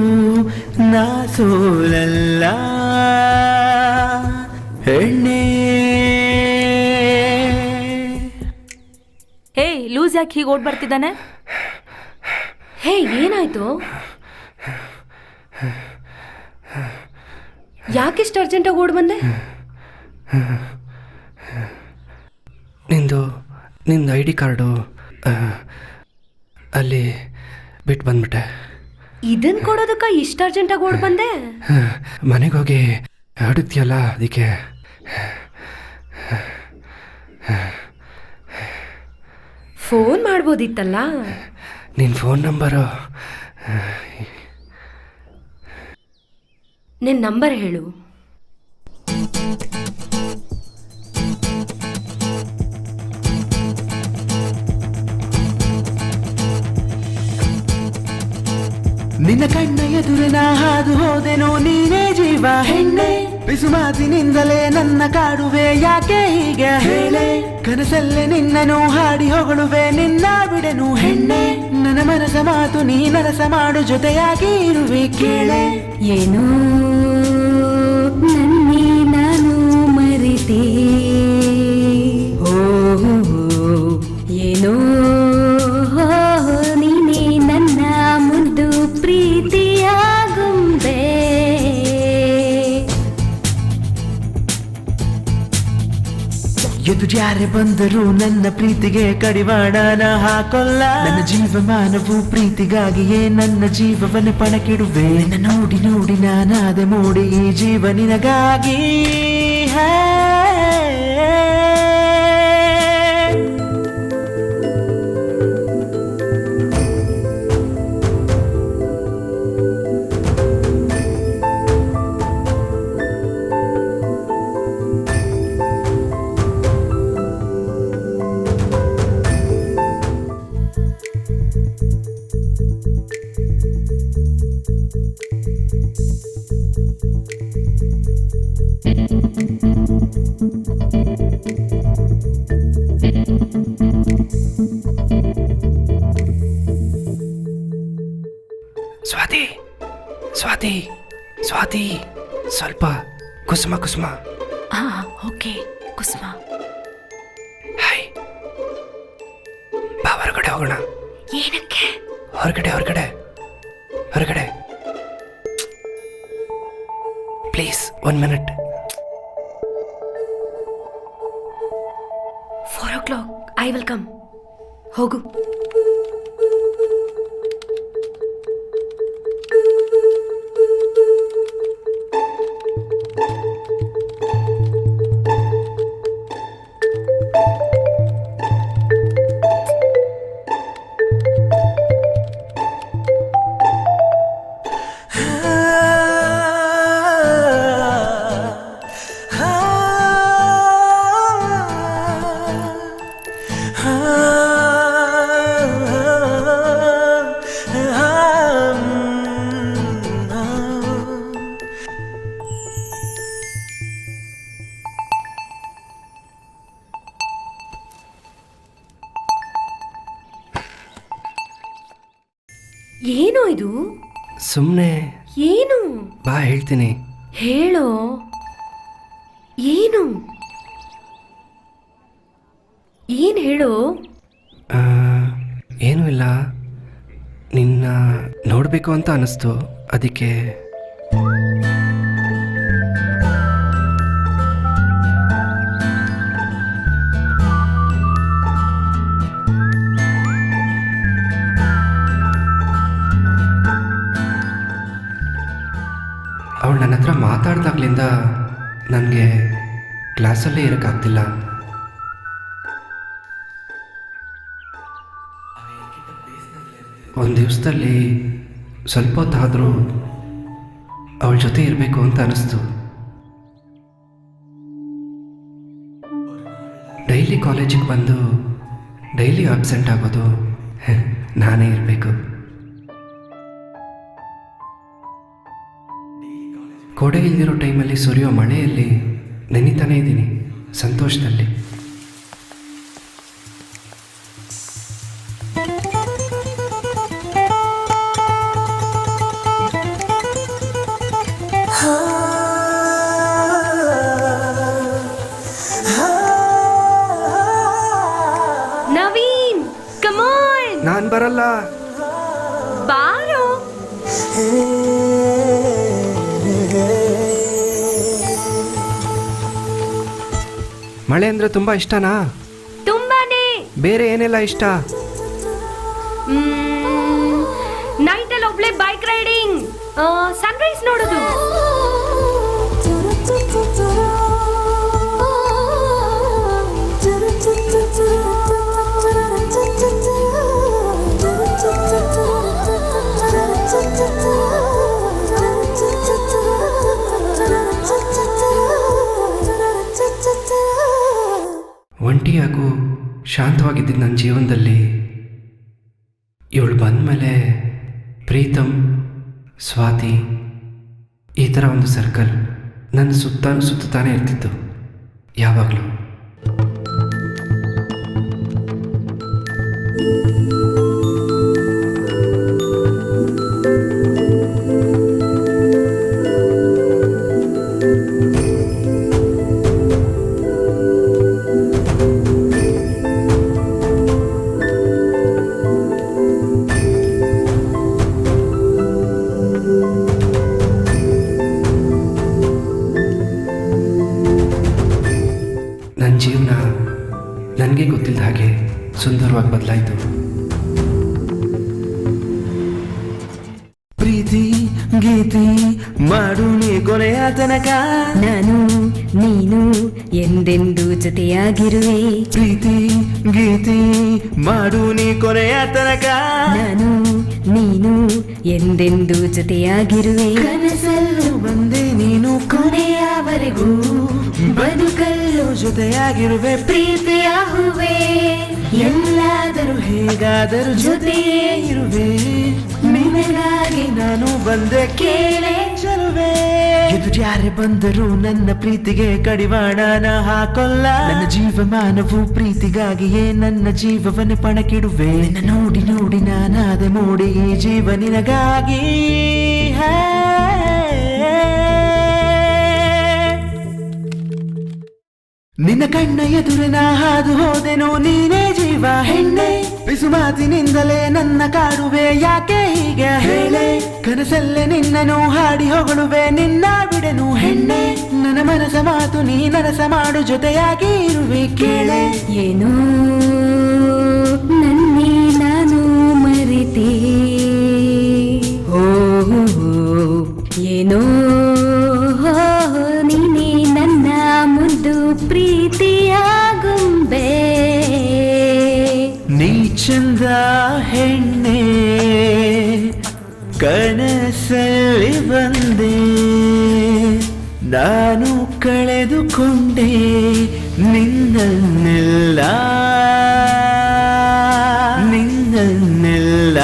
ನಾ ಸೋಲಲ್ಲ ಹೆಣ್ಣೆ. ಹೇ, ಲೂಸ್ ಯಾಕೆ ಹೀಗೆ ಓಡ್ ಬರ್ತಿದ್ದಾನೆ? ಹೇ, ಏನಾಯ್ತು? ಯಾಕಿಷ್ಟು ಅರ್ಜೆಂಟಾಗಿ ಓಡ್ ಬಂದೆ? ನಿಂದು ID ಕಾರ್ಡು ಅಲ್ಲಿ ಬಿಟ್ಟು ಬಂದ್ಬಿಟ್ಟೆ. ಇದನ್ ಕೊಡೋದಕ್ಕ ಇಷ್ಟು ಅರ್ಜೆಂಟಾಗಿ ಓಡ್ ಬಂದೆ? ಮನೆಗೆ ಹೋಗಿ ಆಡುತ್ತೀಯಲ್ಲ, ಅದಕ್ಕೆ. ಫೋನ್ ಮಾಡ್ಬೋದಿತ್ತಲ್ಲ. ನಿನ್ನ ಫೋನ್ ನಂಬರು ನಿನ್ ನಂಬರ್ ಹೇಳು. ನಿನ್ನ ಕಣ್ಣ ಎದುರು ನಾ ಹಾದು ಹೋದೆನೋ ನೀನೇ ಜೀವ ಹೆಣ್ಣೆ, ಬಿಸು ಮಾತಿನಿಂದಲೇ ನನ್ನ ಕಾಡುವೆ ಯಾಕೆ ಹೀಗೆ ಹೇಳೆ, ಕನಸಲ್ಲೇ ನಿನ್ನನು ಹಾಡಿ ಹೊಗಳುವೆ ನಿನ್ನ ಬಿಡೆನು ಹೆಣ್ಣೆ, ನನ್ನ ಮನಸ ಮಾತು ನೀ ನರಸ ಮಾಡು ಜೊತೆಯಾಗಿ ಇರುವೆ ಕೇಳೆ. ಏನೋ ನನ್ನಿ ನಾನು ಮರಿತೆ, ಏನೋ ನೀನೇ ನನ್ನ ಮುದ್ದು ಪ್ರೀತಿಯಾಗುಂಬೆ. ಎದು ಯಾರೇ ಬಂದರೂ ನನ್ನ ಪ್ರೀತಿಗೆ ಕಡಿವಾಣನ ಹಾಕೊಲ್ಲ, ನನ್ನ ಜೀವಮಾನವು ಪ್ರೀತಿಗಾಗಿಯೇ ನನ್ನ ಜೀವವನ್ನು ಪಣಕ್ಕಿಡುವೆ, ನಿನ್ನ ನೋಡಿ ನೋಡಿ ನಾನಾದೆ ಮೋಡಿ ಈ ಜೀವ ನಿನಗಾಗಿ. ಸ್ವಾತಿ ಸ್ವಾತಿ ಸ್ವಾತಿ, ಸ್ವಲ್ಪ ಕುಸುಮ ಕುಸುಮ. ಓಕೆ ಕುಸುಮ. ಹಾಯ್, ಬಾ ಹೊರಗಡೆ ಹೋಗೋಣ. ಏನಕ್ಕೆ? ಹೊರಗಡೆ ಹೊರಗಡೆ ಹೊರಗಡೆ please, 1 minute. 4 o'clock I will come. ಹೋಗು. ಏನೋ ಇದು? ಸುಮ್ಮನೆ ಏನು? ಬಾ ಹೇಳ್ತೀನಿ. ಹೇಳೋ. ಏನು ಏನ್ ಹೇಳೋ? ಏನೂ ಇಲ್ಲ, ನಿನ್ನ ನೋಡಬೇಕು ಅಂತ ಅನ್ನಿಸ್ತು, ಅದಕ್ಕೆ. ಅವಳು ನನ್ನ ಹತ್ರ ಮಾತಾಡ್ದಾಗ್ಲಿಂದ ನನಗೆ ಕ್ಲಾಸಲ್ಲೇ ಇರೋಕ್ಕಾಗ್ತಿಲ್ಲ. ಒಂದು ದಿವಸದಲ್ಲಿ ಸ್ವಲ್ಪ ಹೊತ್ತಾದರೂ ಅವಳ ಜೊತೆ ಇರಬೇಕು ಅಂತ ಅನ್ನಿಸ್ತು. ಡೈಲಿ ಕಾಲೇಜಿಗೆ ಬಂದು ಡೈಲಿ ಅಬ್ಸೆಂಟ್ ಆಗೋದು ನಾನೇ ಇರಬೇಕು. ಕೋಡೆ ಇಲ್ದಿರೋ ಟೈಮಲ್ಲಿ ಸುರಿಯೋ ಮಳೆಯಲ್ಲಿ ನೆನಿತಾನೇ ಇದ್ದೀನಿ, ಸಂತೋಷದಲ್ಲಿ. Naveen, come on. ನಾನು ಬರಲ್ಲ. ಬಾರೋ. ಮಳೆ ಅಂದರೆ ತುಂಬ ಇಷ್ಟನಾ? ತುಂಬಾನೇ. ಬೇರೆ ಏನೆಲ್ಲ ಇಷ್ಟ? ನೈಟಲ್ಲಿ ಒಬ್ಳೆ ಬೈಕ್ ರೈಡಿಂಗ್, ಸನ್ರೈಸ್ ನೋಡೋದು. ಶಾಂತವಾಗಿದ್ದಿದ್ದು ನನ್ನ ಜೀವನದಲ್ಲಿ ಇವಳು ಬಂದಮೇಲೆ ಪ್ರೀತಮ್, ಸ್ವಾತಿ, ಈ ಥರ ಒಂದು ಸರ್ಕಲ್ ನನ್ನ ಸುತ್ತಾನೇ ಇರ್ತಿತ್ತು ಯಾವಾಗಲೂ. ನನ್ನ ಜೀವನ ನನಗೆ ಗೊತ್ತಿಲ್ಲದ ಹಾಗೆ ಸುಂದರವಾಗಿ ಬದಲಾಯಿತು. ಪ್ರೀತಿ ಗೀತಿ ಮಾಡು ನೀ ಕೊನೆಯ ತನಕ, ನಾನು ನೀನು ಎಂದೆಂದು ಜೊತೆಯಾಗಿರುವೆ. ಪ್ರೀತಿ ಗೀತಿ ಮಾಡು ನೀ ಕೊನೆಯ ತನಕ, ನಾನು ನೀನು ಎಂದೆಂದು ಜೊತೆಯಾಗಿರುವೆ. ಕನಸಲ್ಲೂ ಬಂದೆ ನೀನು ಕೊನೆಯವರೆಗೂ, ಬದುಕಲ್ಲೂ ಜೊತೆಯಾಗಿರುವೆ. ಪ್ರೀತಿಯ ಹೂವೆ ಎಲ್ಲಾದರೂ ಹೇಗಾದರೂ ಜೊತೆಯೇ ಇರುವೆ. ನಿನಗಾಗಿ ನಾನು ಬಂದೆ ಕೇಳೆ ಚಲುವೆ. ಎದುರು ಯಾರೇ ಬಂದರೂ ನನ್ನ ಪ್ರೀತಿಗೆ ಕಡಿವಾಣನ ಹಾಕೊಲ್ಲ. ನನ್ನ ಜೀವಮಾನವು ಪ್ರೀತಿಗಾಗಿಯೇ ನನ್ನ ಜೀವವನ್ನೇ ಪಣಕ್ಕಿಡುವೆ. ನಿನ್ನ ನೋಡಿ ನೋಡಿ ನಾನಾದೆ ಮೋಡಿ ಈ ಜೀವ ನಿನಗಾಗಿ. ನಿನ್ನ ಕಣ್ಣ ಎದುರಿನ ಹಾದು ಹೋದೆನು ನೀನೇ ಜೀವ ಹೆಣ್ಣೆ. ಪಿಸು ಮಾತಿನಿಂದಲೇ ನನ್ನ ಕಾಡುವೆ ಯಾಕೆ ಹೀಗೆ ಹೇಳೆ. ಕನಸಲ್ಲೇ ನಿನ್ನನು ಹಾಡಿ ಹೊಗಳುವೆ ನಿನ್ನ ಬಿಡೆನು ಹೆಣ್ಣೆ. ನನ್ನ ಮನಸ ಮಾತು ನೀ ನನಸ ಮಾಡು ಜೊತೆಯಾಗಿ ಇರುವೆ ಕೇಳೆ. ಏನೋ ನನ್ನೇ ನಾನು ಮರೆತೆ, ಓ ಏನೋ ನೀನೇ ನನ್ನ ಮುದ್ದು ಪ್ರೀತಿಯ ಗೊಂಬೆ. ನೀ ಚಂದ ಹೆಣ್ಣೆ ಕನಸಲ್ಲಿ ಬಂದೆ, ನಾನು ಕಳೆದುಕೊಂಡೆ ನಿನ್ನೆಲ್ಲ ನಿನ್ನೆಲ್ಲ.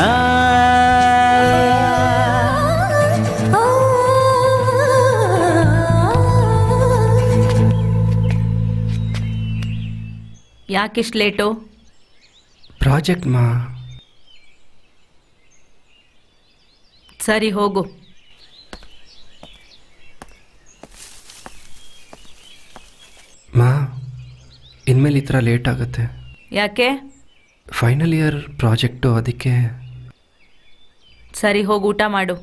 ಯಾಕಿಷ್ಟು ಲೇಟು? ಪ್ರಾಜೆಕ್ಟ್ ಮಾ. ಸರಿ ಹೋಗು. ಮಾ, ಇನ್ಮೇಲೆ ಈ ಥರ ಲೇಟ್ ಆಗುತ್ತೆ. ಯಾಕೆ? ಫೈನಲ್ ಇಯರ್ ಪ್ರಾಜೆಕ್ಟು, ಅದಕ್ಕೆ. ಸರಿ ಹೋಗಿ ಊಟ ಮಾಡು.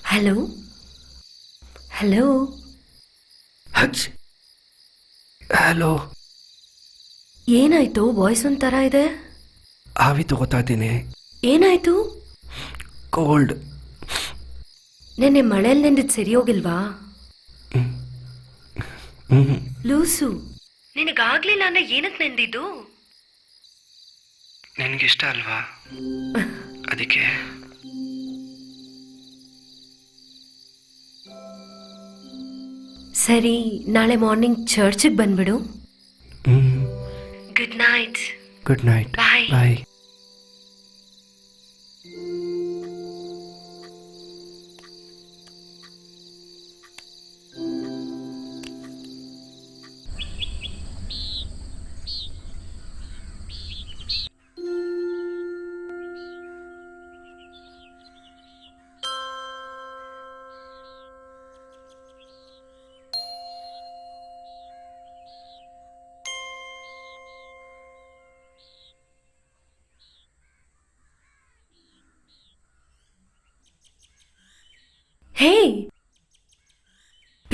ಹಲೋ ಹಲೋ ಹಚ್. ಹಲೋ. ಏನಾಯ್ತು? ವಾಯ್ಸ್ ಒಂಥರ ಇದೆ. ಆವಿ ತಗೋತಾ ಇದ್ದೀನಿ. ಏನಾಯ್ತು? ಕೋಲ್ಡ್. ನೆನ್ನೆ ಮಳೆಯಲ್ಲಿ ನೆಂದಿದ್ದು ಸರಿ ಹೋಗಿಲ್ವಾ? ಲೂಸು, ನಿನಗಾಗ್ಲಿಲ್ಲ ಅಂದ್ರೆ ಏನಕ್ಕೆ ನೆಂದಿದ್ದು? ನಿನಗಿಷ್ಟ ಅಲ್ವಾ, ಅದಕ್ಕೆ. ಸರಿ, ನಾಳೆ ಮಾರ್ನಿಂಗ್ ಚರ್ಚಿಗೆ ಬಂದ್ಬಿಡು. Good night. Good night. Bye. Bye.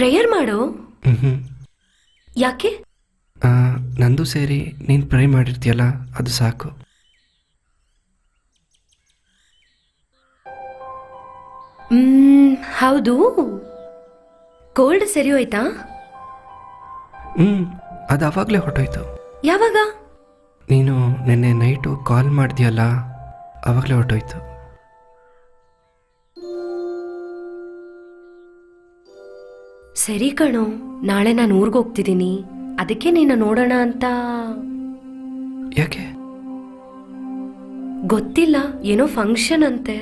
Prayer ಮಾಡೋ. ಹ್ಞೂ ಯಾಕೆ? ನಂದು ಸೇರಿ ನೀನು ಪ್ರೇ ಮಾಡಿರ್ತೀಯಲ್ಲ ಅದು ಸಾಕು. ಹೌದು, ಕೋಲ್ಡ್ ಸರಿ ಹೋಯ್ತಾ? ಅದು ಆವಾಗಲೇ ಹೊರಟೋಯ್ತು. ಯಾವಾಗ? ನೀನು ನಿನ್ನೆ ನೈಟು ಕಾಲ್ ಮಾಡಿದ್ಯಲ್ಲ ಆವಾಗಲೇ ಹೊರಟೋಯ್ತು. ಸರಿ ಕಣೋ, ನಾಳೆ ನಾನು ಊರಿಗೆ ಹೋಗ್ತಿದ್ದೀನಿ, ಅದಕ್ಕೆ ನಿನ್ನ ನೋಡೋಣ ಅಂತ. ಯಾಕೆ? ಗೊತ್ತಿಲ್ಲ, ಏನೋ ಫಂಕ್ಷನ್ ಅಂತೆ.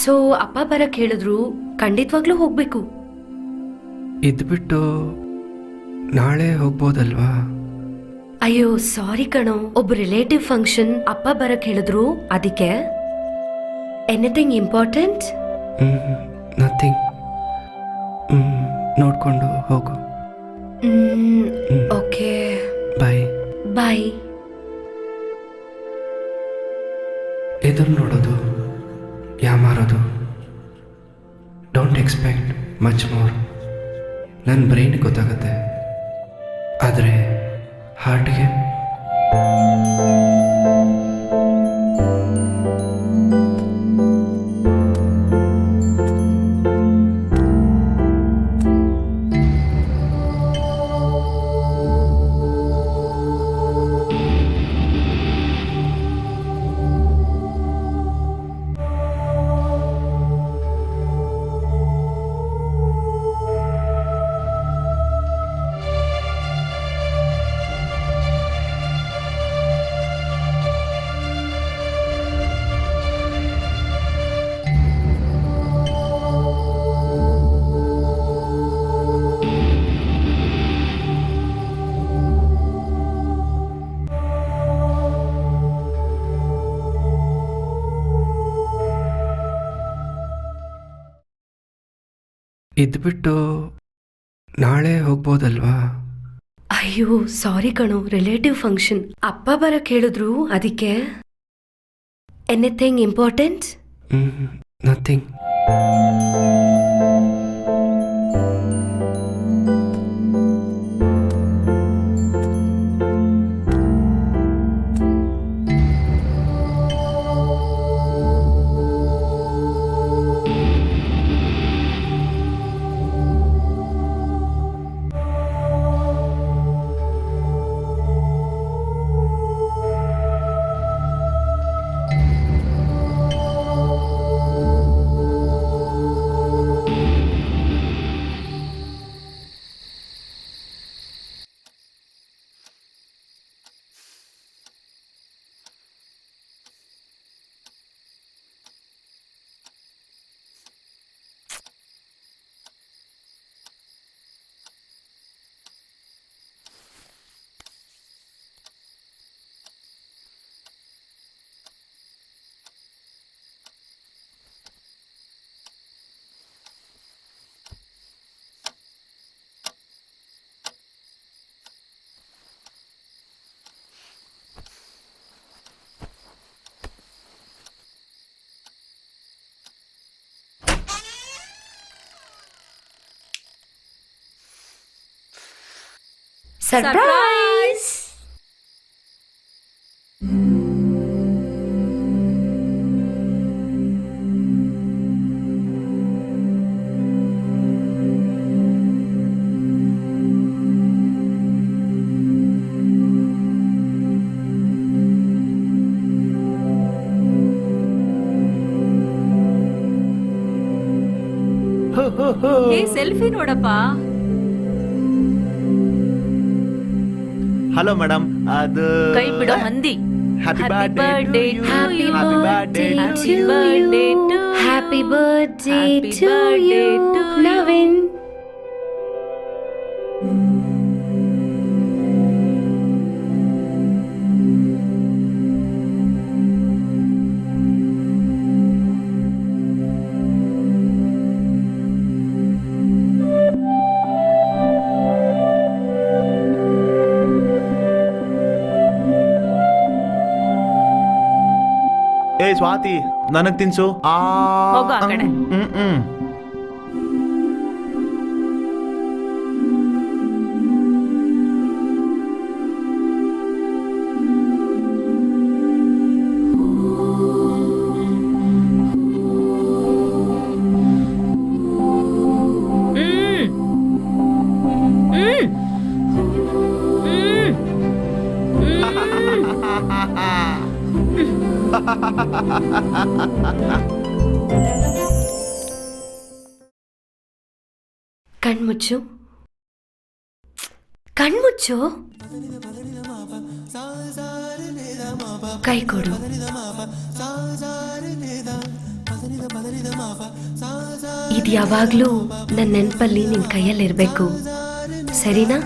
ಸೊ ಅಪ್ಪ ಬರಕ್ ಹೇಳಿದ್ರು, ಖಂಡಿತವಾಗ್ಲೂ ಹೋಗ್ಬೇಕು. ಇದ್ಬಿಟ್ಟು ನಾಳೆ ಹೋಗ್ಬೋದಲ್ವಾ? ಅಯ್ಯೋ ಸಾರಿ ಕಣೋ, ಒಬ್ಬ ರಿಲೇಟಿವ್ ಫಂಕ್ಷನ್, ಅಪ್ಪ ಬರಕ್ ಹೇಳಿದ್ರು ಅದಕ್ಕೆ. Anything important? ನಥಿಂಗ್. ನೋಡ್ಕೊಂಡು ಹೋಗು. ಓಕೆ, ಬಾಯ್. ಬಾಯ್. ಎದುರು ನೋಡೋದು, ಯಾಮಾರೋದು, ಡೋಂಟ್ ಎಕ್ಸ್ಪೆಕ್ಟ್ ಮಚ್ ಮೋರ್. ನನ್ನ ಬ್ರೈನ್ಗೆ ಗೊತ್ತಾಗುತ್ತೆ, ಆದರೆ ಹಾರ್ಟ್ಗೆ ಇದ್ಬಿಟ್ಟು ನಾಳೆ ಹೋಗ್ಬೋದಲ್ವಾ? ಅಯ್ಯೋ ಸಾರಿ ಕಣೋ, ರಿಲೇಟಿವ್ ಫಂಕ್ಷನ್, ಅಪ್ಪ ಬರಕ್ ಹೇಳಿದ್ರು ಅದಕ್ಕೆ. Anything important? ನಥಿಂಗ್. ಸರ್ಪ್ರೈಸ್! ಏ ಸೆಲ್ಫಿ ನೋಡಪ್ಪ. ಹಲೋ ಮೇಡಮ್, ಅದು ಕೈ ಬಿಡೋ ಮಂದಿ. Happy Happy birthday birthday to Happy you. birthday Happy to birthday you. to Happy you. birthday Happy to birthday you, to you. Navin. ಏ ಸ್ವಾತಿ, ನನಗ್ ತಿನ್ಸು. ಹೋಗು ಆ ಕಡೆ. ಕಣ್ಮುಚ್ಚು, ಕಣ್ಮುಚ್ಚು, ಕೈ ಕೊಡು. ಇದು ಯಾವಾಗ್ಲೂ ನನ್ನ ನೆನಪಲ್ಲಿ ನಿನ್ ಕೈಯಲ್ಲಿರ್ಬೇಕು, ಸರಿನಾ?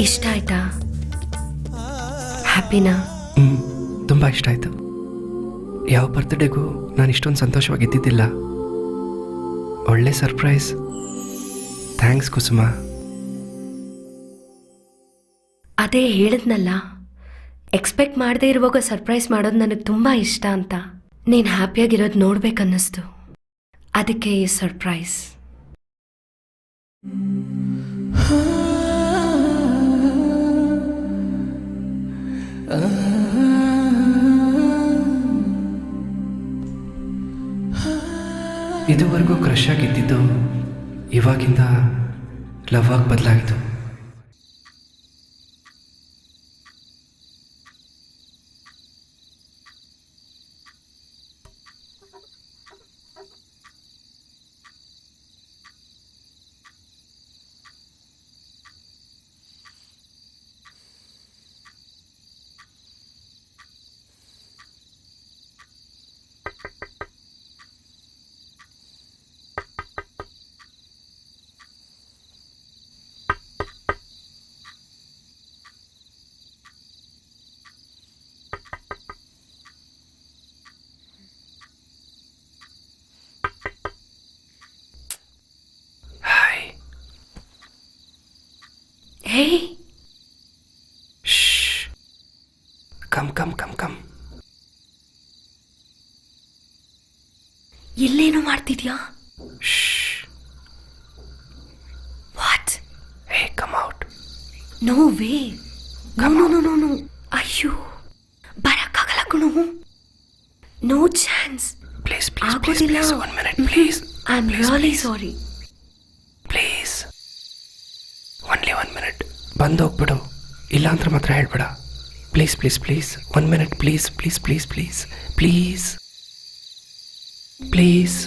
ಇಷ್ಟ ಆಯ್ತಾ? ಹ್ಯಾಪಿನಾ? ತುಂಬ ಇಷ್ಟ ಆಯಿತು. ಯಾವ ಬರ್ತ್ಡೇಗೂ ನಾನು ಇಷ್ಟೊಂದು ಸಂತೋಷವಾಗಿದ್ದಿದ್ದಿಲ್ಲ. ಒಳ್ಳೆ ಸರ್ಪ್ರೈಸ್. ಥ್ಯಾಂಕ್ಸ್ ಕುಸುಮ. ಅದೇ ಹೇಳಿದ್ನಲ್ಲ, ಎಕ್ಸ್ಪೆಕ್ಟ್ ಮಾಡದೇ ಇರುವಾಗ ಸರ್ಪ್ರೈಸ್ ಮಾಡೋದು ನನಗೆ ತುಂಬ ಇಷ್ಟ ಅಂತ. ನೀನು ಹ್ಯಾಪಿಯಾಗಿರೋದು ನೋಡ್ಬೇಕನ್ನಿಸ್ತು, ಅದಕ್ಕೆ ಈ ಸರ್ಪ್ರೈಸ್. ಇದುವರೆಗೂ ಕ್ರಶ್ ಆಗಿದ್ದಿದ್ದು ಇವಾಗಿಂದ ಲವ್ ಆಗಿ ಬದಲಾಯಿತು. Hey, come come come come. ಇಲ್ಲೇನು ಮಾಡ್ತಿದ್ಯಾ? What? Hey, come out. No way. No no no no no. ಅಯ್ಯೋ, ಬರಕ್ಕಾಗಲ್ಲ ಕಣೋ. No chance. ಪ್ಲೀಸ್ ಪ್ಲೀಸ್ ಆಗೋದಿಲ್ಲ. Please 1 minute please. I am really sorry. Please only 1 minute. ಬಂದು ಹೋಗ್ಬಿಡು, ಇಲ್ಲ ಅಂದ್ರೆ ಮಾತ್ರ ಹೇಳ್ಬೇಡ. Please please please 1 minute please please please please please please.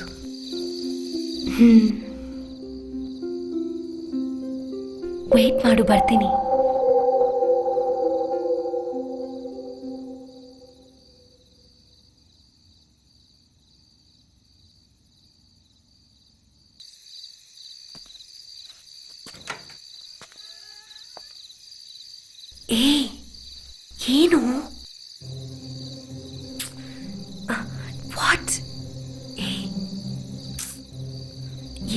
Wait ಮಾಡು, ಬರ್ತೀನಿ. ಏ, ಏನು? ವಾಟ್?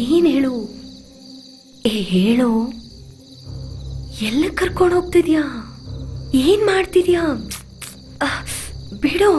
ಏನ್ ಹೇಳು? ಹೇಳು. ಎಲ್ಲ ಕರ್ಕೊಂಡು ಹೋಗ್ತಿದ್ಯಾ? ಏನ್ ಮಾಡ್ತಿದ್ಯಾ? ಬಿಡು.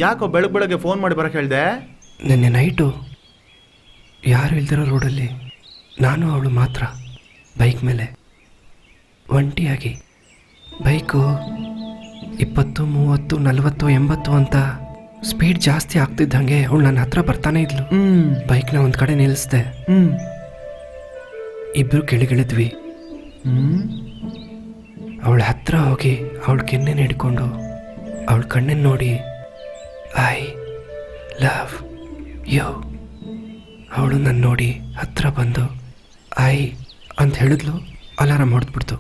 ಯಾಕೋ ಬೆಳಗ್ಗೆ ಫೋನ್ ಮಾಡಿ ಬರಕ್ಕೆ ಹೇಳ್ದೆ? ನಿನ್ನೆ ನೈಟು ಯಾರು ಇಲ್ದಿರೋ ರೋಡಲ್ಲಿ ನಾನು ಅವಳು ಮಾತ್ರ ಬೈಕ್ ಮೇಲೆ ಒಂಟಿಯಾಗಿ. ಬೈಕು 20, 30, 40, 80 ಅಂತ ಸ್ಪೀಡ್ ಜಾಸ್ತಿ ಆಗ್ತಿದ್ದಂಗೆ ಅವಳು ನನ್ನ ಹತ್ರ ಬರ್ತಾನೆ ಇದ್ಲು. ಬೈಕ್ನ ಒಂದು ಕಡೆ ನಿಲ್ಲಿಸ್ದೆ. ಇಬ್ಬರು ಕೆಳಗಿಳಿದ್ವಿ. ಅವಳ ಹತ್ರ ಹೋಗಿ ಅವಳ ಕೆನ್ನೆನ ಹಿಡ್ಕೊಂಡು ಅವಳ ಕಣ್ಣನ್ನು ನೋಡಿ ಐ ಲವ್ ಯು. ಅವಳು ನನ್ನ ನೋಡಿ ಹತ್ರ ಬಂದು ಐ ಅಂತ ಹೇಳಿದ್ಲು. ಅಲಾರಾಮ್ ಹೊಡೆದ್ಬಿಡ್ತು.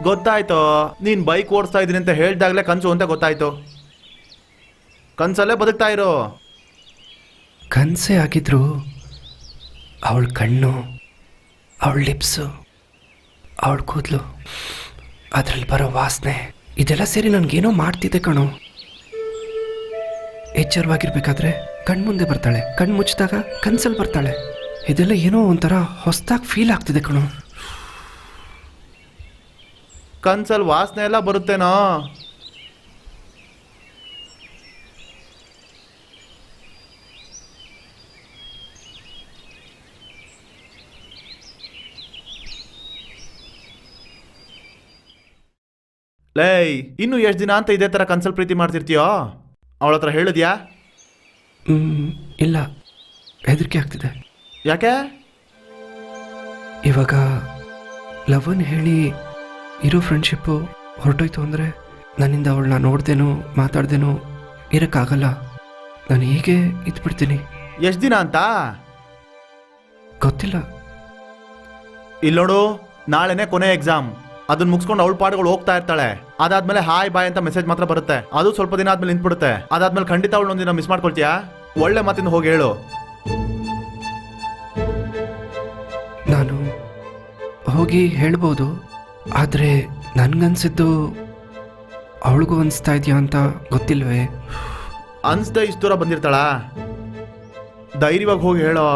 ಗೊತ್ತಾಯ್ತು, ನೀನ್ ಬೈಕ್ ಓಡಿಸ್ತಾ ಇದೀನಿ ಅಂತ ಹೇಳ್ದಾಗ್ಲೇ ಕನ್ಸು ಅಂತ ಗೊತ್ತಾಯ್ತು. ಕನ್ಸಲ್ಲೇ ಬದುಕ್ತಾ ಇರೋ. ಕನಸೇ ಆಗಿದ್ರು ಅವಳ ಕಣ್ಣು, ಅವಳ ಲಿಪ್ಸು, ಅವಳ ಕೂದಲು, ಅದರಲ್ಲಿ ಬರೋ ವಾಸನೆ ಇದೆಲ್ಲ ಸೇರಿ ನನಗೇನೋ ಮಾಡ್ತಿದ್ದೆ ಕಣೋ. ಎಚ್ಚರವಾಗಿರ್ಬೇಕಾದ್ರೆ ಕಣ್ಮುಂದೆ ಬರ್ತಾಳೆ, ಕಣ್ಣು ಮುಚ್ಚಿದಾಗ ಕನ್ಸಲ್ಲಿ ಬರ್ತಾಳೆ. ಇದೆಲ್ಲ ಏನೋ ಒಂಥರ ಹೊಸದಾಗಿ ಫೀಲ್ ಆಗ್ತಿದೆ ಕಣೋ. ಕನ್ಸಲ್ಲಿ ವಾಸನೆ ಎಲ್ಲ ಬರುತ್ತೇನೋ? ಲೇ, ಇನ್ನು ಎಷ್ಟು ದಿನ ಅಂತ ಇದೇ ಥರ ಕನ್ಸಲ್ ಪ್ರೀತಿ ಮಾಡ್ತಿರ್ತೀಯೋ? ಅವಳ ಹತ್ರ ಹೇಳಿದ್ಯಾ? ಇಲ್ಲ, ಹೆದರಿಕೆ ಆಗ್ತಿದೆ. ಯಾಕೆ? ಇವಾಗ ಲವನ್ ಹೇಳಿ ಇರೋ ಫ್ರೆಂಡ್ಶಿಪ್ಪು ಹೊರಟೋಯ್ತು ಅಂದರೆ ನನ್ನಿಂದ ಅವಳನ್ನ ನೋಡ್ದೇನೋ ಮಾತಾಡ್ದೇನೋ ಇರೋಕ್ಕಾಗಲ್ಲ. ನಾನು ಹೀಗೆ ಇದ್ಬಿಡ್ತೀನಿ. ಎಷ್ಟು ದಿನ ಅಂತ ಗೊತ್ತಿಲ್ಲ. ಇಲ್ಲಿ ನೋಡು, ನಾಳೆನೇ ಕೊನೆ ಎಕ್ಸಾಮ್. ಅದನ್ನ ಮುಗಿಸ್ಕೊಂಡು ಅವಳ ಪಾಠಗಳು ಹೋಗ್ತಾ ಇರ್ತಾಳೆ. ಅದಾದ್ಮೇಲೆ ಹಾಯ್ ಬಾಯ್ ಅಂತ ಮೆಸೇಜ್ ಮಾತ್ರ ಬರುತ್ತೆ. ಅದು ಸ್ವಲ್ಪ ದಿನ ಆದ್ಮೇಲೆ ನಿಂತ್ಬಿಡುತ್ತೆ. ಅದಾದ್ಮೇಲೆ ಖಂಡಿತ ಅವಳು ಒಂದಿನ ಮಿಸ್ ಮಾಡ್ಕೊಳ್ತೀಯಾ? ಒಳ್ಳೆ ಮಾತಿಂದ ಹೋಗಿ ಹೇಳು. ನಾನು ಹೋಗಿ ಹೇಳ್ಬೋದು, ಆದರೆ ನನಗನ್ಸಿದ್ದು ಅವಳಿಗೂ ಅನಿಸ್ತಾ ಇದೆಯಾ ಅಂತ ಗೊತ್ತಿಲ್ವೇ? ಅನ್ಸ್ದೆ ಇಷ್ಟು ದೂರ ಬಂದಿರ್ತಾಳ? ಧೈರ್ಯವಾಗಿ ಹೋಗಿ ಹೇಳೋ.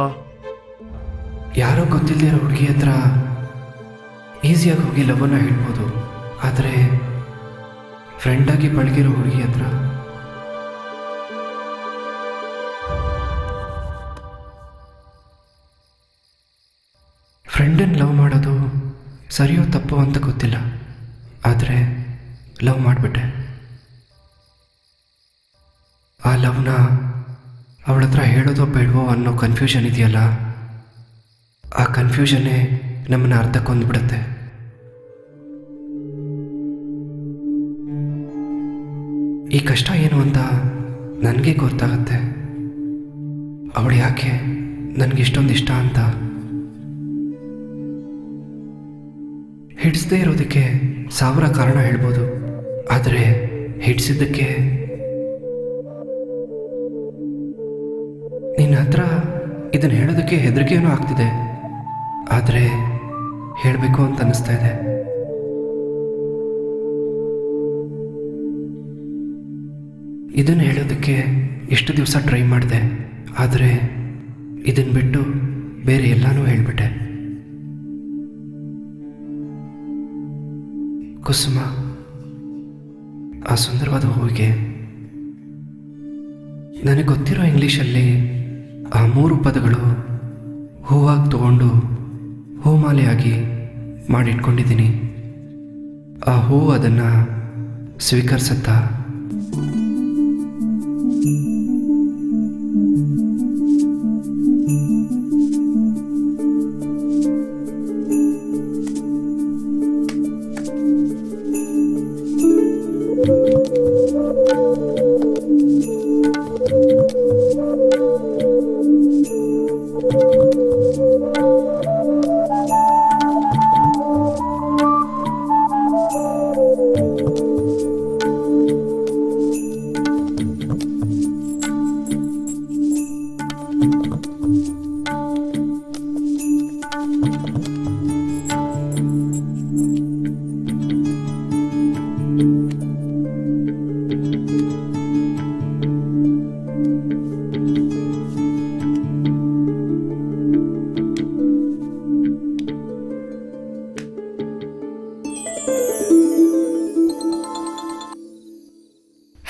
ಯಾರೋ ಗೊತ್ತಿಲ್ಲದಿರೋ ಹುಡುಗಿ ಹತ್ರ ಈಸಿಯಾಗಿ ಹೋಗಿ ಲವನ್ನ ಹೇಳ್ಬೋದು, ಆದರೆ ಫ್ರೆಂಡಾಗಿ ಪಳಗಿರೋ ಹುಡುಗಿ ಹತ್ರ ಫ್ರೆಂಡನ್ನು ಲವ್ ಮಾಡೋದು ಸರಿಯೋ ತಪ್ಪೋ ಅಂತ ಗೊತ್ತಿಲ್ಲ, ಆದರೆ ಲವ್ ಮಾಡಿಬಿಟ್ಟೆ. ಆ ಲವ್ನ ಅವಳ ಹತ್ರ ಹೇಳೋದೋ ಬೇಡವೋ ಅನ್ನೋ ಕನ್ಫ್ಯೂಷನ್ ಇದೆಯಲ್ಲ, ಆ ಕನ್ಫ್ಯೂಷನ್ನೇ ನಮ್ಮನ್ನು ಅರ್ಧಕ್ಕೊಂದ್ಬಿಡುತ್ತೆ. ಈ ಕಷ್ಟ ಏನು ಅಂತ ನನಗೆ ಗೊತ್ತಾಗತ್ತೆ. ಅವಳು ಯಾಕೆ ನನಗೆ ಇಷ್ಟೊಂದು ಇಷ್ಟ ಅಂತ. ಹಿಡಿಸದೇ ಇರೋದಕ್ಕೆ 1000 ಕಾರಣ ಹೇಳ್ಬೋದು, ಆದರೆ ಹಿಡಿಸಿದ್ದಕ್ಕೆ ನಿನ್ನ ಹತ್ರ ಇದನ್ನು ಹೇಳೋದಕ್ಕೆ ಹೆದರಿಕೆಯೂ ಆಗ್ತಿದೆ, ಆದರೆ ಹೇಳಬೇಕು ಅಂತ ಅನ್ನಿಸ್ತಾ ಇದೆ. ಇದನ್ನು ಹೇಳೋದಕ್ಕೆ ಎಷ್ಟು ದಿವಸ ಟ್ರೈ ಮಾಡಿದೆ, ಆದರೆ ಇದನ್ನು ಬಿಟ್ಟು ಬೇರೆ ಎಲ್ಲನೂ ಹೇಳಿಬಿಟ್ಟೆ. ಕುಸುಮ, ಆ ಸುಂದರವಾದ ಹೂವಿಗೆ ನನಗೆ ಗೊತ್ತಿರೋ ಇಂಗ್ಲೀಷಲ್ಲಿ ಆ 3 ಪದಗಳು ಹೂವಾಗಿ ತಗೊಂಡು ಹೂಮಾಲೆಯಾಗಿ ಮಾಡಿಟ್ಕೊಂಡಿದ್ದೀನಿ. ಆ ಹೂವು ಅದನ್ನು ಸ್ವೀಕರಿಸುತ್ತಾ?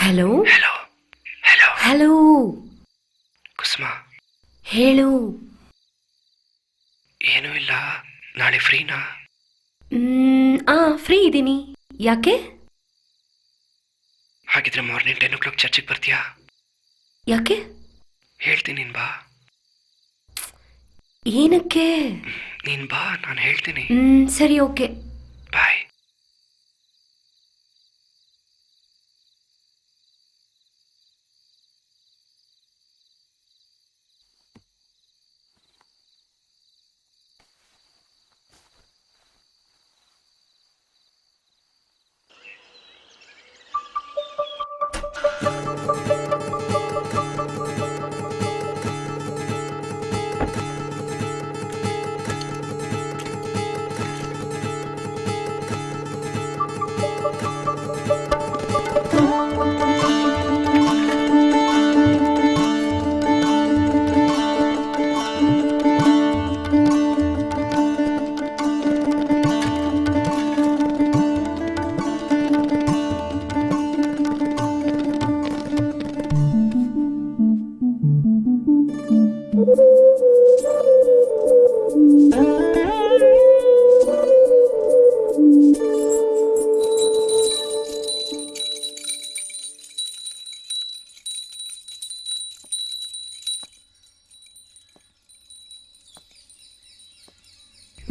ಹಲೋ ಇದ್ದೀನಿ. ಯಾಕೆ? ಹಾಗಿದ್ರೆ ಮಾರ್ನಿಂಗ್ 10 o'clock ಚರ್ಚಿಗೆ ಬರ್ತೀಯಾ? ಯಾಕೆ? ಹೇಳ್ತೀನಿ, ನೀನು ಬಾ. ಏನಕ್ಕೆ? ನೀನು ಬಾ, ನಾನು ಹೇಳ್ತೀನಿ. ಸರಿ, ಓಕೆ, ಬಾಯ್.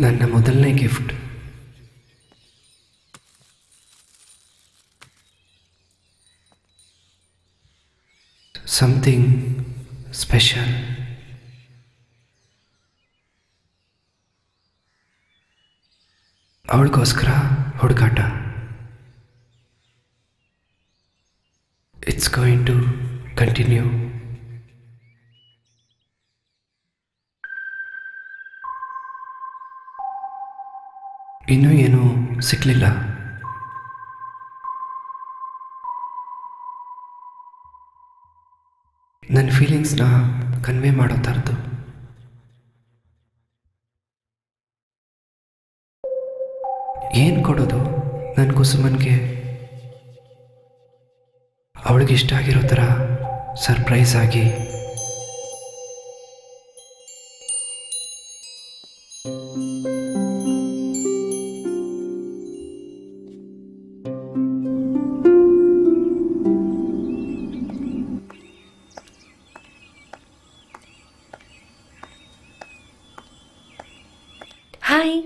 ನನ್ನ ಮೊದಲನೇ ಗಿಫ್ಟ್. Something special. ಅವಳಿಗೋಸ್ಕರ ಹುಡುಕಾಟ. It's going to continue. ಇನ್ನೂ ಏನೂ ಸಿಕ್ಕಲಿಲ್ಲ. ನನ್ನ ಫೀಲಿಂಗ್ಸ್ನ ಕನ್ವೆ ಮಾಡೋ ಥರದ್ದು. ಏನು ಕೊಡೋದು ನನ್ನ ಕುಸುಮನ್ಗೆ? ಅವಳಿಗಿಷ್ಟ ಆಗಿರೋ ಥರ ಸರ್ಪ್ರೈಸ್ ಆಗಿ. ಹಾಯ್.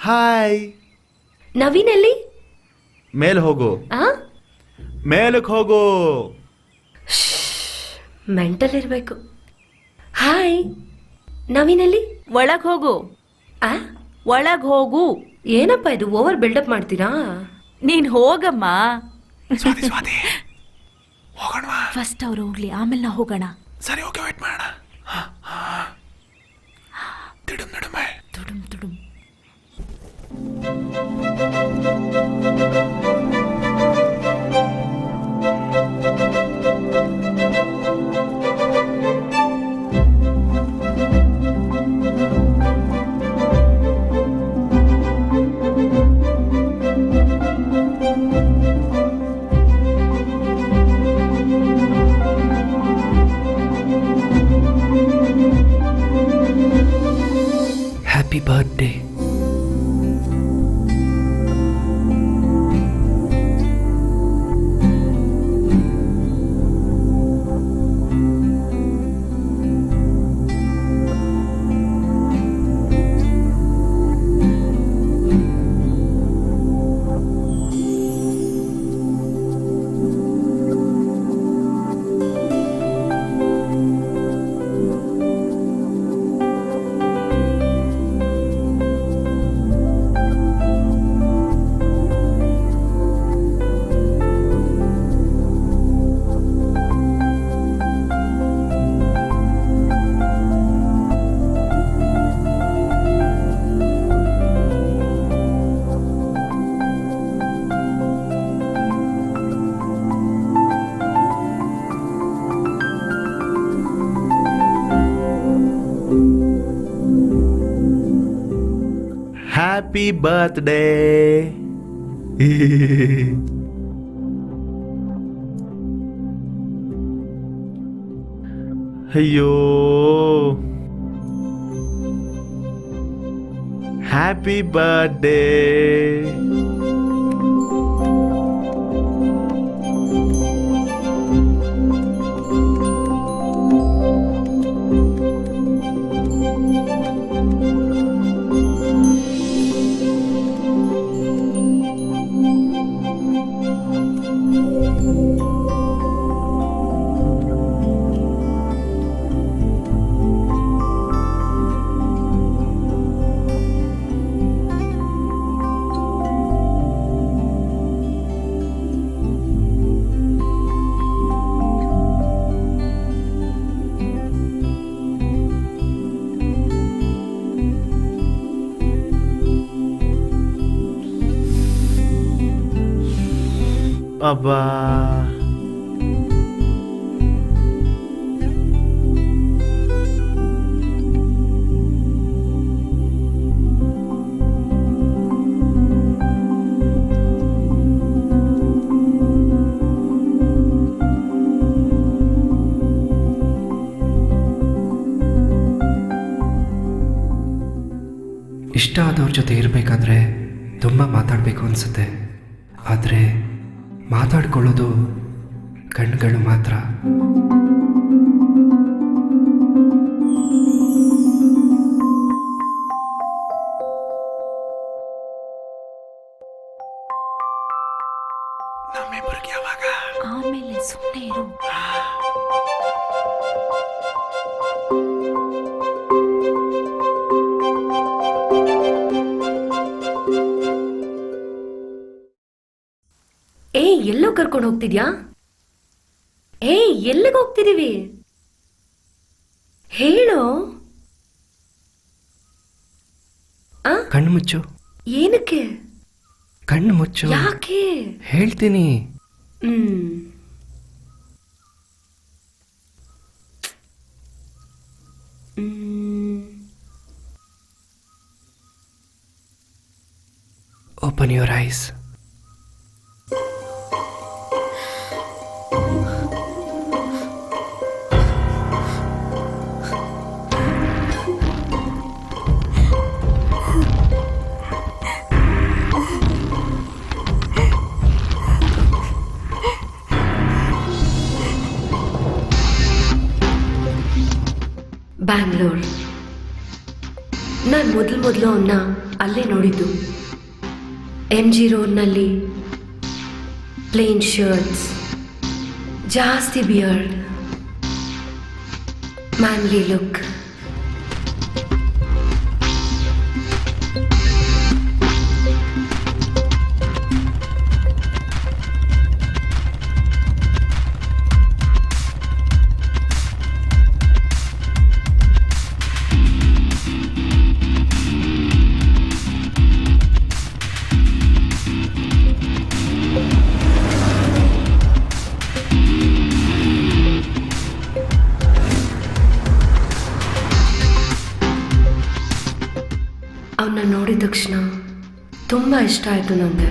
ಹಾಯ್. ನವೀನಲ್ಲಿ? ಮೇಲ್ ಹೋಗು. ಮೇಲಕ್ಕೆ ಹೋಗು. ಮೆಂಟಲ್ ಇರಬೇಕು. ಹಾಯ್. ನವೀನಲ್ಲಿ? ಒಳಗ್ ಹೋಗು. ಆ ಒಳಗ್ ಹೋಗು. ಏನಪ್ಪ ಇದು, ಓವರ್ ಬಿಲ್ಡಪ್ ಮಾಡ್ತೀರಾ? ನೀನ್ ಹೋಗಮ್ಮ. ಹೋಗೋಣ. ಫಸ್ಟ್ ಅವ್ರು ಹೋಗ್ಲಿ, ಆಮೇಲೆ ನಾವು ಹೋಗೋಣ. ಸರಿ, ಓಕೆ, ವೇಟ್ ಮಾಡೋಣ. ತಿಡುಮ್ ನಡುಮೆ. ತುಡುಮ್ ತುಡುಮ್. Happy birthday. Happy birthday. ಅಯ್ಯೋ, ಹ್ಯಾಪಿ ಬರ್ತ್ಡೇ. ಅಬ್ಬಾ. ಇಷ್ಟ ಆದವ್ರ ಜೊತೆ ಇರಬೇಕಂದ್ರೆ ತುಂಬ ಮಾತಾಡಬೇಕು ಅನಿಸುತ್ತೆ. ಆದರೆ ಮಾತಾಡ್ಕೊಳ್ಳೋದು ಕಣ್ಗಳು ಮಾತ್ರ. ಆಮೇಲೆ ಸುಮ್ಮನೆ ಇರು. ಎಲ್ಲೋ ಕರ್ಕೊಂಡು ಹೋಗ್ತಿದ್ಯಾ? ಎಲ್ಲಿಗೆ ಹೋಗ್ತಿದೀವಿ ಹೇಳು. ಕಣ್ಣು ಮುಚ್ಚು. ಏನಕ್ಕೆ? ಕಣ್ಣು ಮುಚ್ಚು. ಯಾಕೆ? ಹೇಳ್ತೀನಿ. Open your eyes. ಬ್ಯಾಂಗ್ಳೂರ್. ನಾನು ಮೊದಲು ಅವನ್ನ ಅಲ್ಲೇ ನೋಡಿದ್ದು. MG ರೋಡ್ನಲ್ಲಿ ಪ್ಲೇನ್ ಶರ್ಟ್ಸ್, ಜಾಸ್ತಿ ಬಿಯರ್ಡ್, ಮ್ಯಾನ್ಲಿ ಲುಕ್. ಅವನ್ನ ನೋಡಿದ ತಕ್ಷಣ ತುಂಬ ಇಷ್ಟ ಆಯಿತು ನನಗೆ.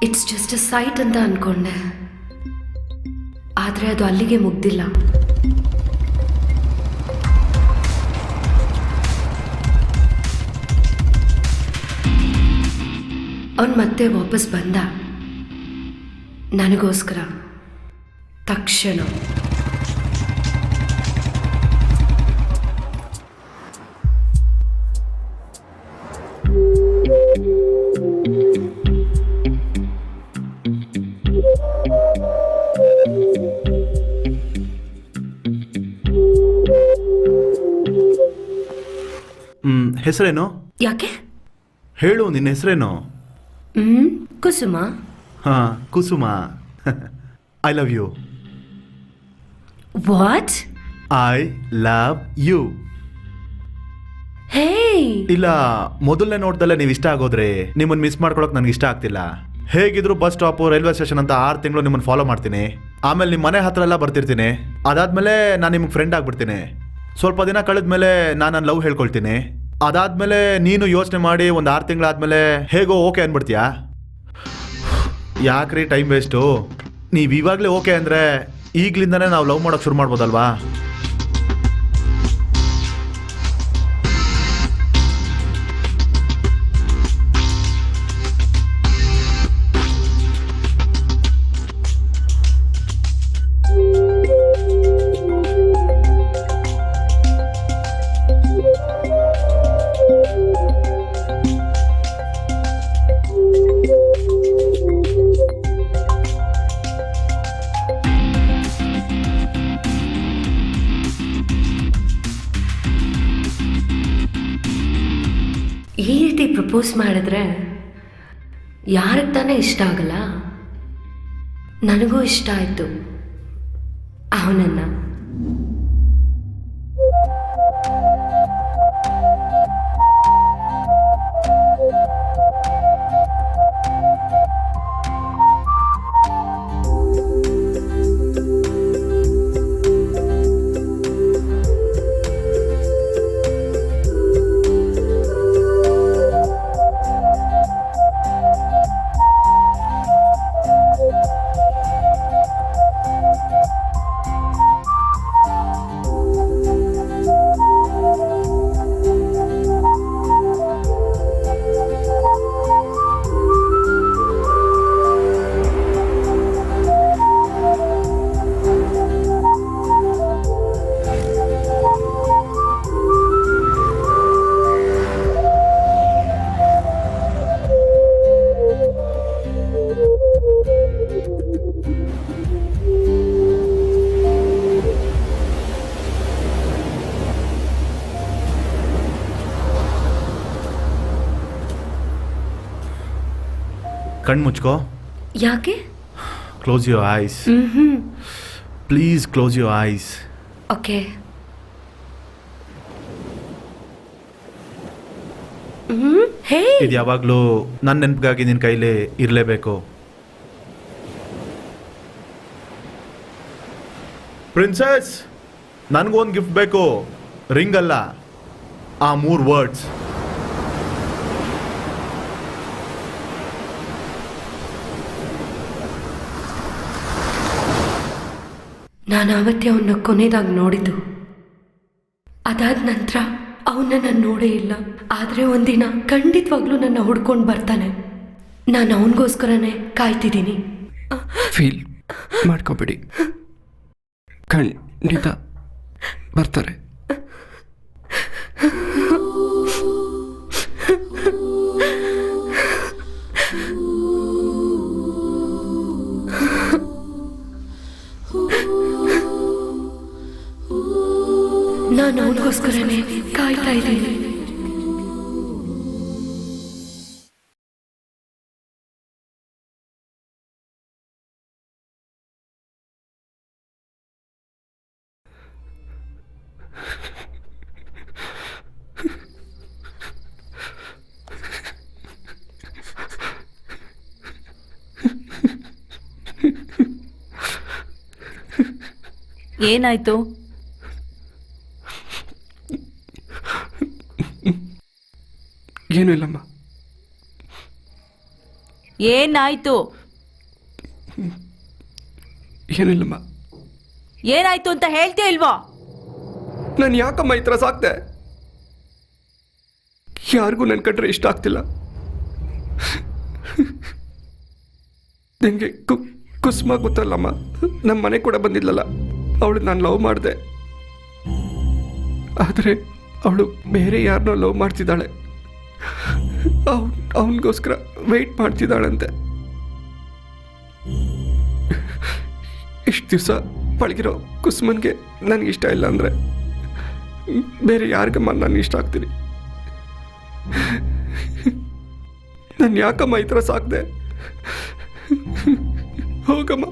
ಇಟ್ಸ್ ಜಸ್ಟ್ ಅ ಸೈಟ್ ಅಂತ ಅನ್ಕೊಂಡೆ, ಆದರೆ ಅದು ಅಲ್ಲಿಗೆ ಮುಗ್ದಿಲ್ಲ. ಅವನು ಮತ್ತೆ ವಾಪಸ್ ಬಂದ ನನಗೋಸ್ಕರ ತಕ್ಷಣ. ಹೆಸರೇನು? ಯಾಕೆ? ಹೇಳು, ನಿನ್ನ ಹೆಸರೇನು? ಕುಸುಮ. ಹಾ, Kusuma. I love you. What? I love you. ಹೇ, ಇಲ್ಲ, ಮೊದಲನೇ ನೋಡ್ದಲ್ಲೇ ನೀವು ಇಷ್ಟ ಆಗೋದ್ರೆ ನಿಮ್ಮನ್ನು ಮಿಸ್ ಮಾಡ್ಕೊಳಕ್ ನನಗೆ ಇಷ್ಟ ಆಗ್ತಿಲ್ಲ. ಹೇಗಿದ್ರು ಬಸ್ ಸ್ಟಾಪು, ರೈಲ್ವೆ ಸ್ಟೇಷನ್ ಅಂತ 6 ತಿಂಗಳು ನಿಮ್ಮನ್ನು ಫಾಲೋ ಮಾಡ್ತೀನಿ. ಆಮೇಲೆ ನಿಮ್ಮ ಮನೆ ಹತ್ರ ಎಲ್ಲ ಬರ್ತಿರ್ತೀನಿ. ಅದಾದ್ಮೇಲೆ ನಾನು ನಿಮ್ಗೆ ಫ್ರೆಂಡ್ ಆಗ್ಬಿಡ್ತೀನಿ. ಸ್ವಲ್ಪ ದಿನ ಕಳೆದ್ಮೇಲೆ ನಾನು ನನ್ನ ಲವ್ ಹೇಳ್ಕೊಳ್ತೀನಿ. ಅದಾದ್ಮೇಲೆ ನೀನು ಯೋಚನೆ ಮಾಡಿ ಒಂದು 6 ತಿಂಗಳಾದ್ಮೇಲೆ ಹೇಗೋ ಓಕೆ ಅಂದ್ಬಿಡ್ತೀಯಾ? ಯಾಕ್ರಿ ಟೈಮ್ ವೇಸ್ಟು? ನೀವು ಇವಾಗಲೇ ಓಕೆ ಅಂದರೆ ಈಗಲಿಂದನೇ ನಾವು ಲವ್ ಮಾಡೋಕೆ ಶುರು ಮಾಡ್ಬೋದಲ್ವಾ? ಪ್ರಪೋಸ್ ಮಾಡಿದ್ರೆ ಯಾರಿಗೆ ತಾನೇ ಇಷ್ಟ ಆಗಲ್ಲ? ನನಗೂ ಇಷ್ಟ ಆಯಿತು ಅವನನ್ನು. ಕಣ್ಣು ಮುಚ್ಕೋ. ಯಾಕೆ? Close your eyes. Please close your eyes. Okay. ಹೇ, ಇದು ಯಾವಾಗಲೂ ನನ್ನ ನೆನಪಿಗಾಗಿ ನಿನ್ನ ಕೈಲಿ ಇರಲೇಬೇಕು. ಪ್ರಿನ್ಸೆಸ್, ನನಗೊಂದು ಗಿಫ್ಟ್ ಬೇಕು. ರಿಂಗ್ ಅಲ್ಲ, ಆ 3 ವರ್ಡ್ಸ್. ನಾನು ಆವತ್ತೇ ಅವನ್ನ ಕೊನೆಯದಾಗಿ ನೋಡಿದ್ದು. ಅದಾದ ನಂತರ ಅವನ್ನ ನಾನು ನೋಡೇ ಇಲ್ಲ. ಆದರೆ ಒಂದಿನ ಖಂಡಿತವಾಗ್ಲೂ ನನ್ನ ಹುಡ್ಕೊಂಡು ಬರ್ತಾನೆ. ನಾನು ಅವನಿಗೋಸ್ಕರನೇ ಕಾಯ್ತಿದ್ದೀನಿ. ಫೀಲ್ ಮಾಡ್ಕೋಬೇಡಿ, ಖಂಡಿತ ಬರ್ತಾರೆ. ನಾನು ಅವನಿಗೋಸ್ಕರನೇ ಕಾಯ್ತಾ ಇದ್ದೀನಿ. ಏನಾಯ್ತು? ಏನೂ ಇಲ್ಲಮ್ಮ. ಏನಾಯ್ತು? ಏನಿಲ್ಲಮ್ಮ. ಏನಾಯ್ತು ಅಂತ ಹೇಳ್ತೀಯ ಇಲ್ವಾ? ನಾನು ಯಾಕಮ್ಮ ಈ ಥರ ಸಾಕ್ತೆ? ಯಾರಿಗೂ ನನ್ನ ಕಂಡ್ರೆ ಇಷ್ಟ ಆಗ್ತಿಲ್ಲ. ನನಗೆ ಕುಸುಮ ಗೊತ್ತಲ್ಲಮ್ಮ, ನಮ್ಮ ಮನೆ ಕೂಡ ಬಂದಿಲ್ಲಲ್ಲ. ಅವಳು ನಾನು ಲವ್ ಮಾಡಿದೆ, ಆದರೆ ಅವಳು ಬೇರೆ ಯಾರನ್ನೋ ಲವ್ ಮಾಡ್ತಿದ್ದಾಳೆ. ಅವನಿಗೋಸ್ಕರ ವೆಯ್ಟ್ ಮಾಡ್ತಿದ್ದಾಳಂತೆ. ಇಷ್ಟು ದಿವಸ ಪಳಗಿರೋ ಕುಸುಮನ್ಗೆ ನನಗಿಷ್ಟ ಇಲ್ಲ ಅಂದರೆ ಬೇರೆ ಯಾರಿಗಮ್ಮ ನಾನು ಇಷ್ಟ ಆಗ್ತೀನಿ? ನಾನು ಯಾಕಮ್ಮ ಈ ಥರ ಸಾಕ್ದೆ? ಹೋಗಮ್ಮ.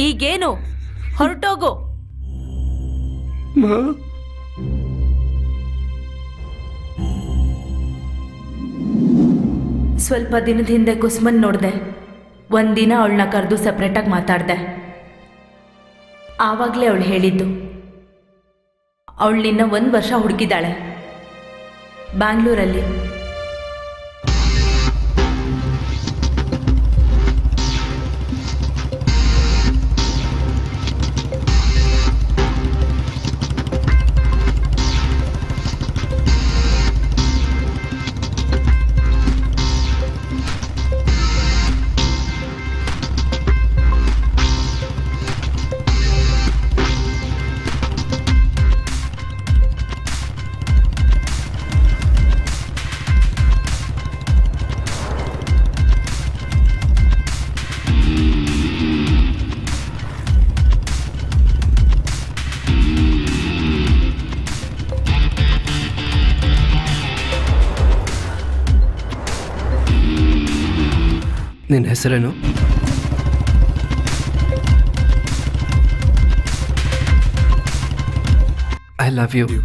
ಈಗೇನು? ಹೊರಟೋಗು. ಸ್ವಲ್ಪ ದಿನದ ಹಿಂದೆ ಕುಸುಮನ್ ನೋಡಿದೆ. ಒಂದಿನ ಅವಳನ್ನ ಕರೆದು ಸಪ್ರೇಟಾಗಿ ಮಾತಾಡಿದೆ. ಆವಾಗಲೇ ಅವಳು ಹೇಳಿದ್ದು ಅವಳನ್ನ 1 ವರ್ಷ ಹುಡುಕಿದ್ದಾಳೆ ಬ್ಯಾಂಗ್ಳೂರಲ್ಲಿ. ನಿನ್ನ ಹೆಸರೇನು? I love you.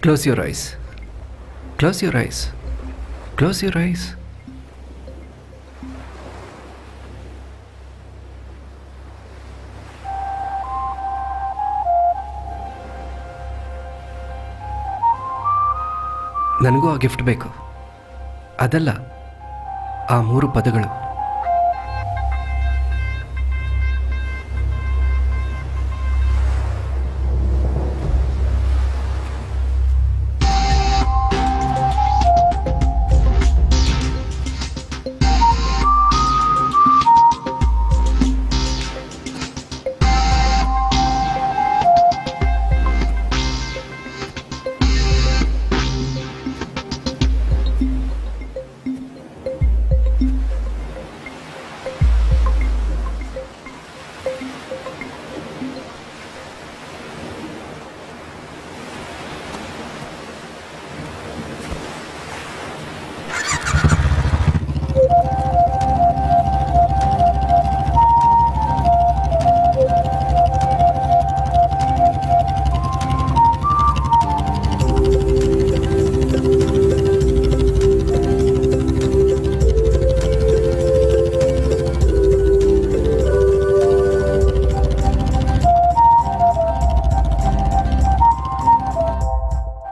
Close your eyes. Close your eyes. Close your eyes. ನನಗೂ ಆ ಗಿಫ್ಟ್ ಬೇಕು. ಅದಲ್ಲ, ಆ 3 ಪದಗಳು.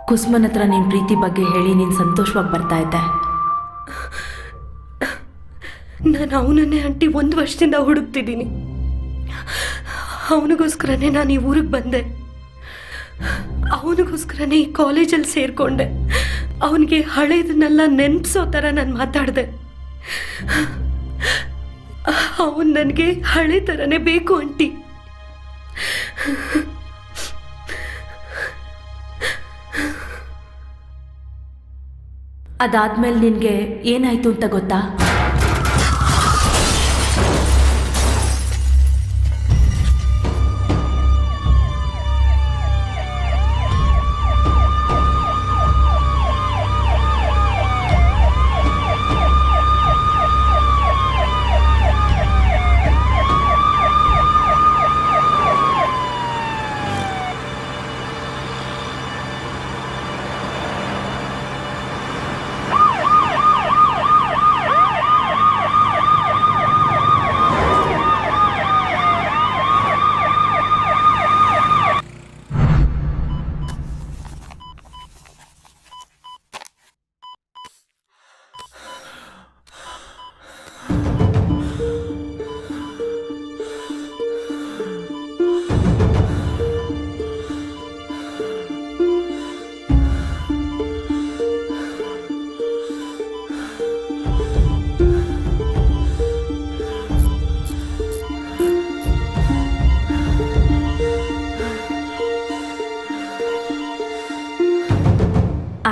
ಕುಸುಮನ ಹತ್ರ ನಿನ್ನ ಪ್ರೀತಿ ಬಗ್ಗೆ ಹೇಳಿ ನೀನು ಸಂತೋಷವಾಗಿ ಬರ್ತಾ ಇದ್ದೆ. ನಾನು ಅವನನ್ನೇ ಆಂಟಿ 1 ವರ್ಷದಿಂದ ಹುಡುಕ್ತಿದ್ದೀನಿ. ಅವನಿಗೋಸ್ಕರನೇ ನಾನು ಈ ಊರಿಗೆ ಬಂದೆ. ಅವನಿಗೋಸ್ಕರನೇ ಈ ಕಾಲೇಜಲ್ಲಿ ಸೇರಿಕೊಂಡೆ. ಅವನಿಗೆ ಹಳೇದನ್ನೆಲ್ಲ ನೆನೆಸೋ ಥರ ನಾನು ಮಾತಾಡಿದೆ. ಅವನು ನನಗೆ ಹಳೆ ಥರನೇ ಬೇಕು ಆಂಟಿ. ಅದಾದ್ಮೇಲೆ ನಿನಗೆ ಏನಾಯಿತು ಅಂತ ಗೊತ್ತಾ?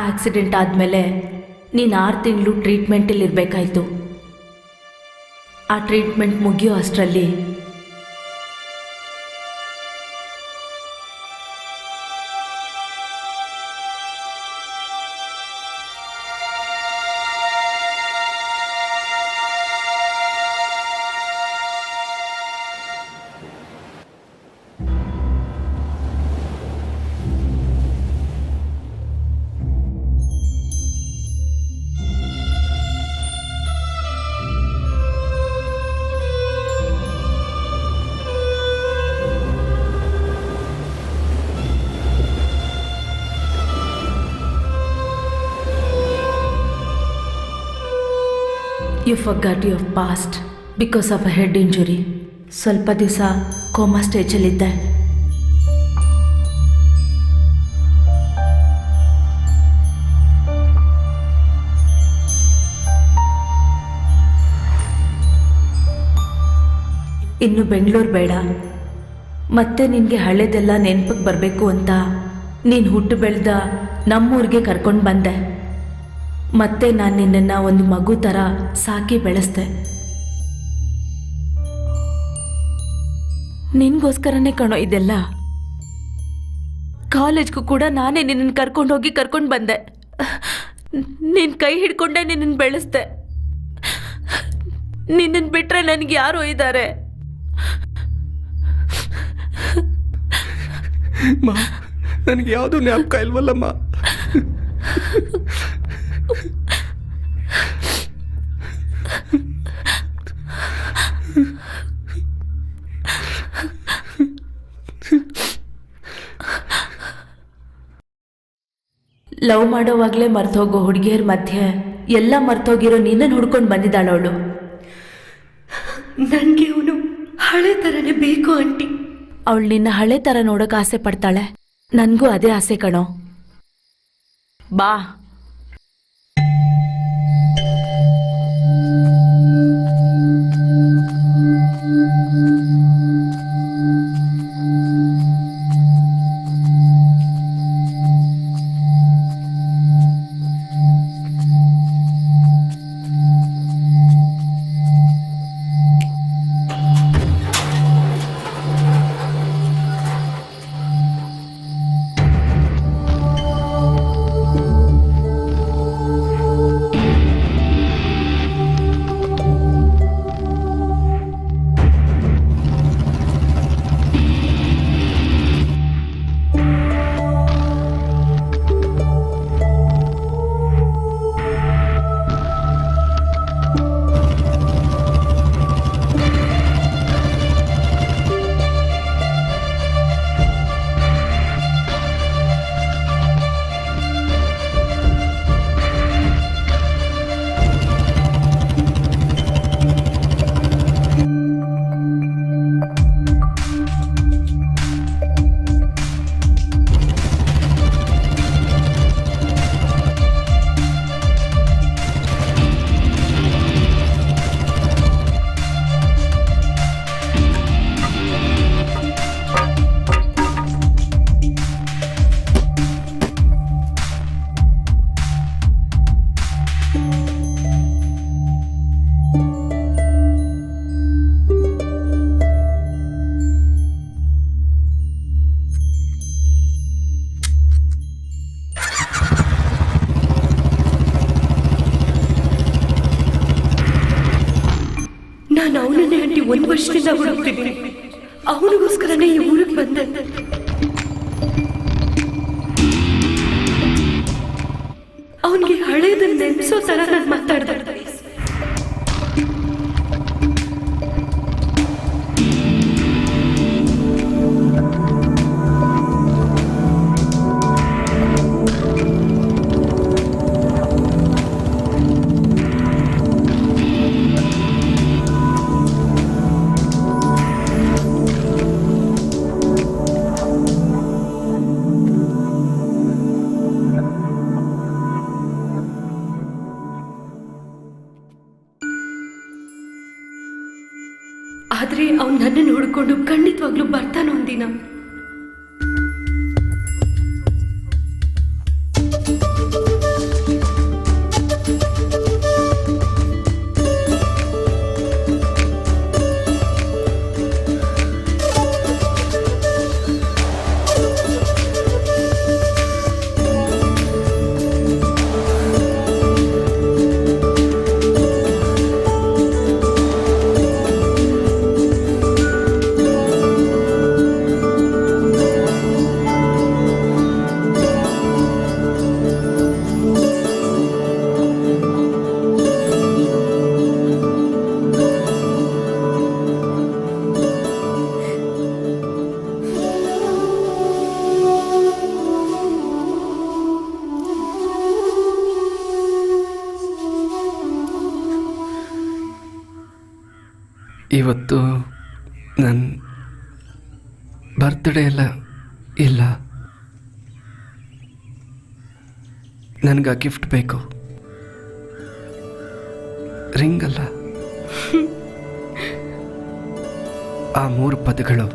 ಆಕ್ಸಿಡೆಂಟ್ ಆದಮೇಲೆ ನೀನು 6 ತಿಂಗಳು ಟ್ರೀಟ್ಮೆಂಟಲ್ಲಿ ಇರಬೇಕಾಯ್ತು. ಆ ಟ್ರೀಟ್ಮೆಂಟ್ ಮುಗಿಯೋ ಅಷ್ಟರಲ್ಲಿ You forgot your past because of a head injury. ಸ್ವಲ್ಪ ದಿವಸ ಕೋಮಾ ಸ್ಟೇಜಲ್ಲಿದ್ದೆ. ಇನ್ನು ಬೆಂಗಳೂರು ಬೇಡ. ಮತ್ತೆ ನಿನಗೆ ಹಳೆದೆಲ್ಲ ನೆನಪಿಗೆ ಬರಬೇಕು ಅಂತ ನೀನು ಹುಟ್ಟು ಬೆಳೆದ ನಮ್ಮೂರಿಗೆ ಕರ್ಕೊಂಡು ಬಂದೆ. ಮತ್ತೆ ನಾನು ನಿನ್ನನ್ನು ಒಂದು ಮಗು ಥರ ಸಾಕಿ ಬೆಳೆಸ್ದೆ. ನಿನಗೋಸ್ಕರನೇ ಕಣೋ ಇದೆಲ್ಲ. ಕಾಲೇಜ್ಗೂ ಕೂಡ ನಾನೇ ನಿನ್ನನ್ನು ಕರ್ಕೊಂಡು ಬಂದೆ. ನಿನ್ನ ಕೈ ಹಿಡ್ಕೊಂಡೆ ನಿನ್ನನ್ನು ಬೆಳೆಸ್ದೆ. ನಿನ್ನನ್ನು ಬಿಟ್ಟರೆ ನನಗೆ ಯಾರು ಇದ್ದಾರೆ? ನನಗೆ ಯಾವುದೂ ಜ್ಞಾಪಕ ಇಲ್ವಲ್ಲಮ್ಮ. ಲವ್ ಮಾಡೋವಾಗಲೇ ಮರ್ತೋಗೋ ಹುಡುಗಿಯರ ಮಧ್ಯೆ ಎಲ್ಲ ಮರ್ತೋಗಿರೋ ನಿನ್ನನ್ನು ಹುಡ್ಕೊಂಡು ಬಂದಿದ್ದಾಳವಳು. ನನಗೆ ಅವನು ಹಳೆ ಥರನೇ ಬೇಕು ಆಂಟಿ. ಅವಳು ನಿನ್ನ ಹಳೆ ಥರ ನೋಡೋಕೆ ಆಸೆ ಪಡ್ತಾಳೆ. ನನಗೂ ಅದೇ ಆಸೆ ಕಣೋ. ಬಾ. ನಾನು ಅವನನ್ನೇ ಆಂಟಿ 1 ವರ್ಷದಿಂದ ಹುಡುಕ್ತಿದ್ದೀನಿ. ಅವನಿಗೋಸ್ಕರನೇ ಈ ಊರಿಗೆ ಬಂದೆ. ಅವನಿಗೆ ಹಳೇದನ್ನ ನೆನೆಸೋ ಥರ ನಾನು ಮಾತಾಡ್ದೆ. ಆದ್ರೆ ಅವ್ನು ನನ್ನನ್ನು ಹುಡ್ಕೊಂಡು ಖಂಡಿತವಾಗ್ಲೂ ಬರ್ತಾನೋ ಒಂದಿನ. ಇವತ್ತು ನನ್ನ ಬರ್ತ್ಡೇ ಎಲ್ಲ ಇಲ್ಲ. ನನಗೆ ಆ ಗಿಫ್ಟ್ ಬೇಕು. ರಿಂಗ್ ಅಲ್ಲ, ಆ 3 ಪದಗಳು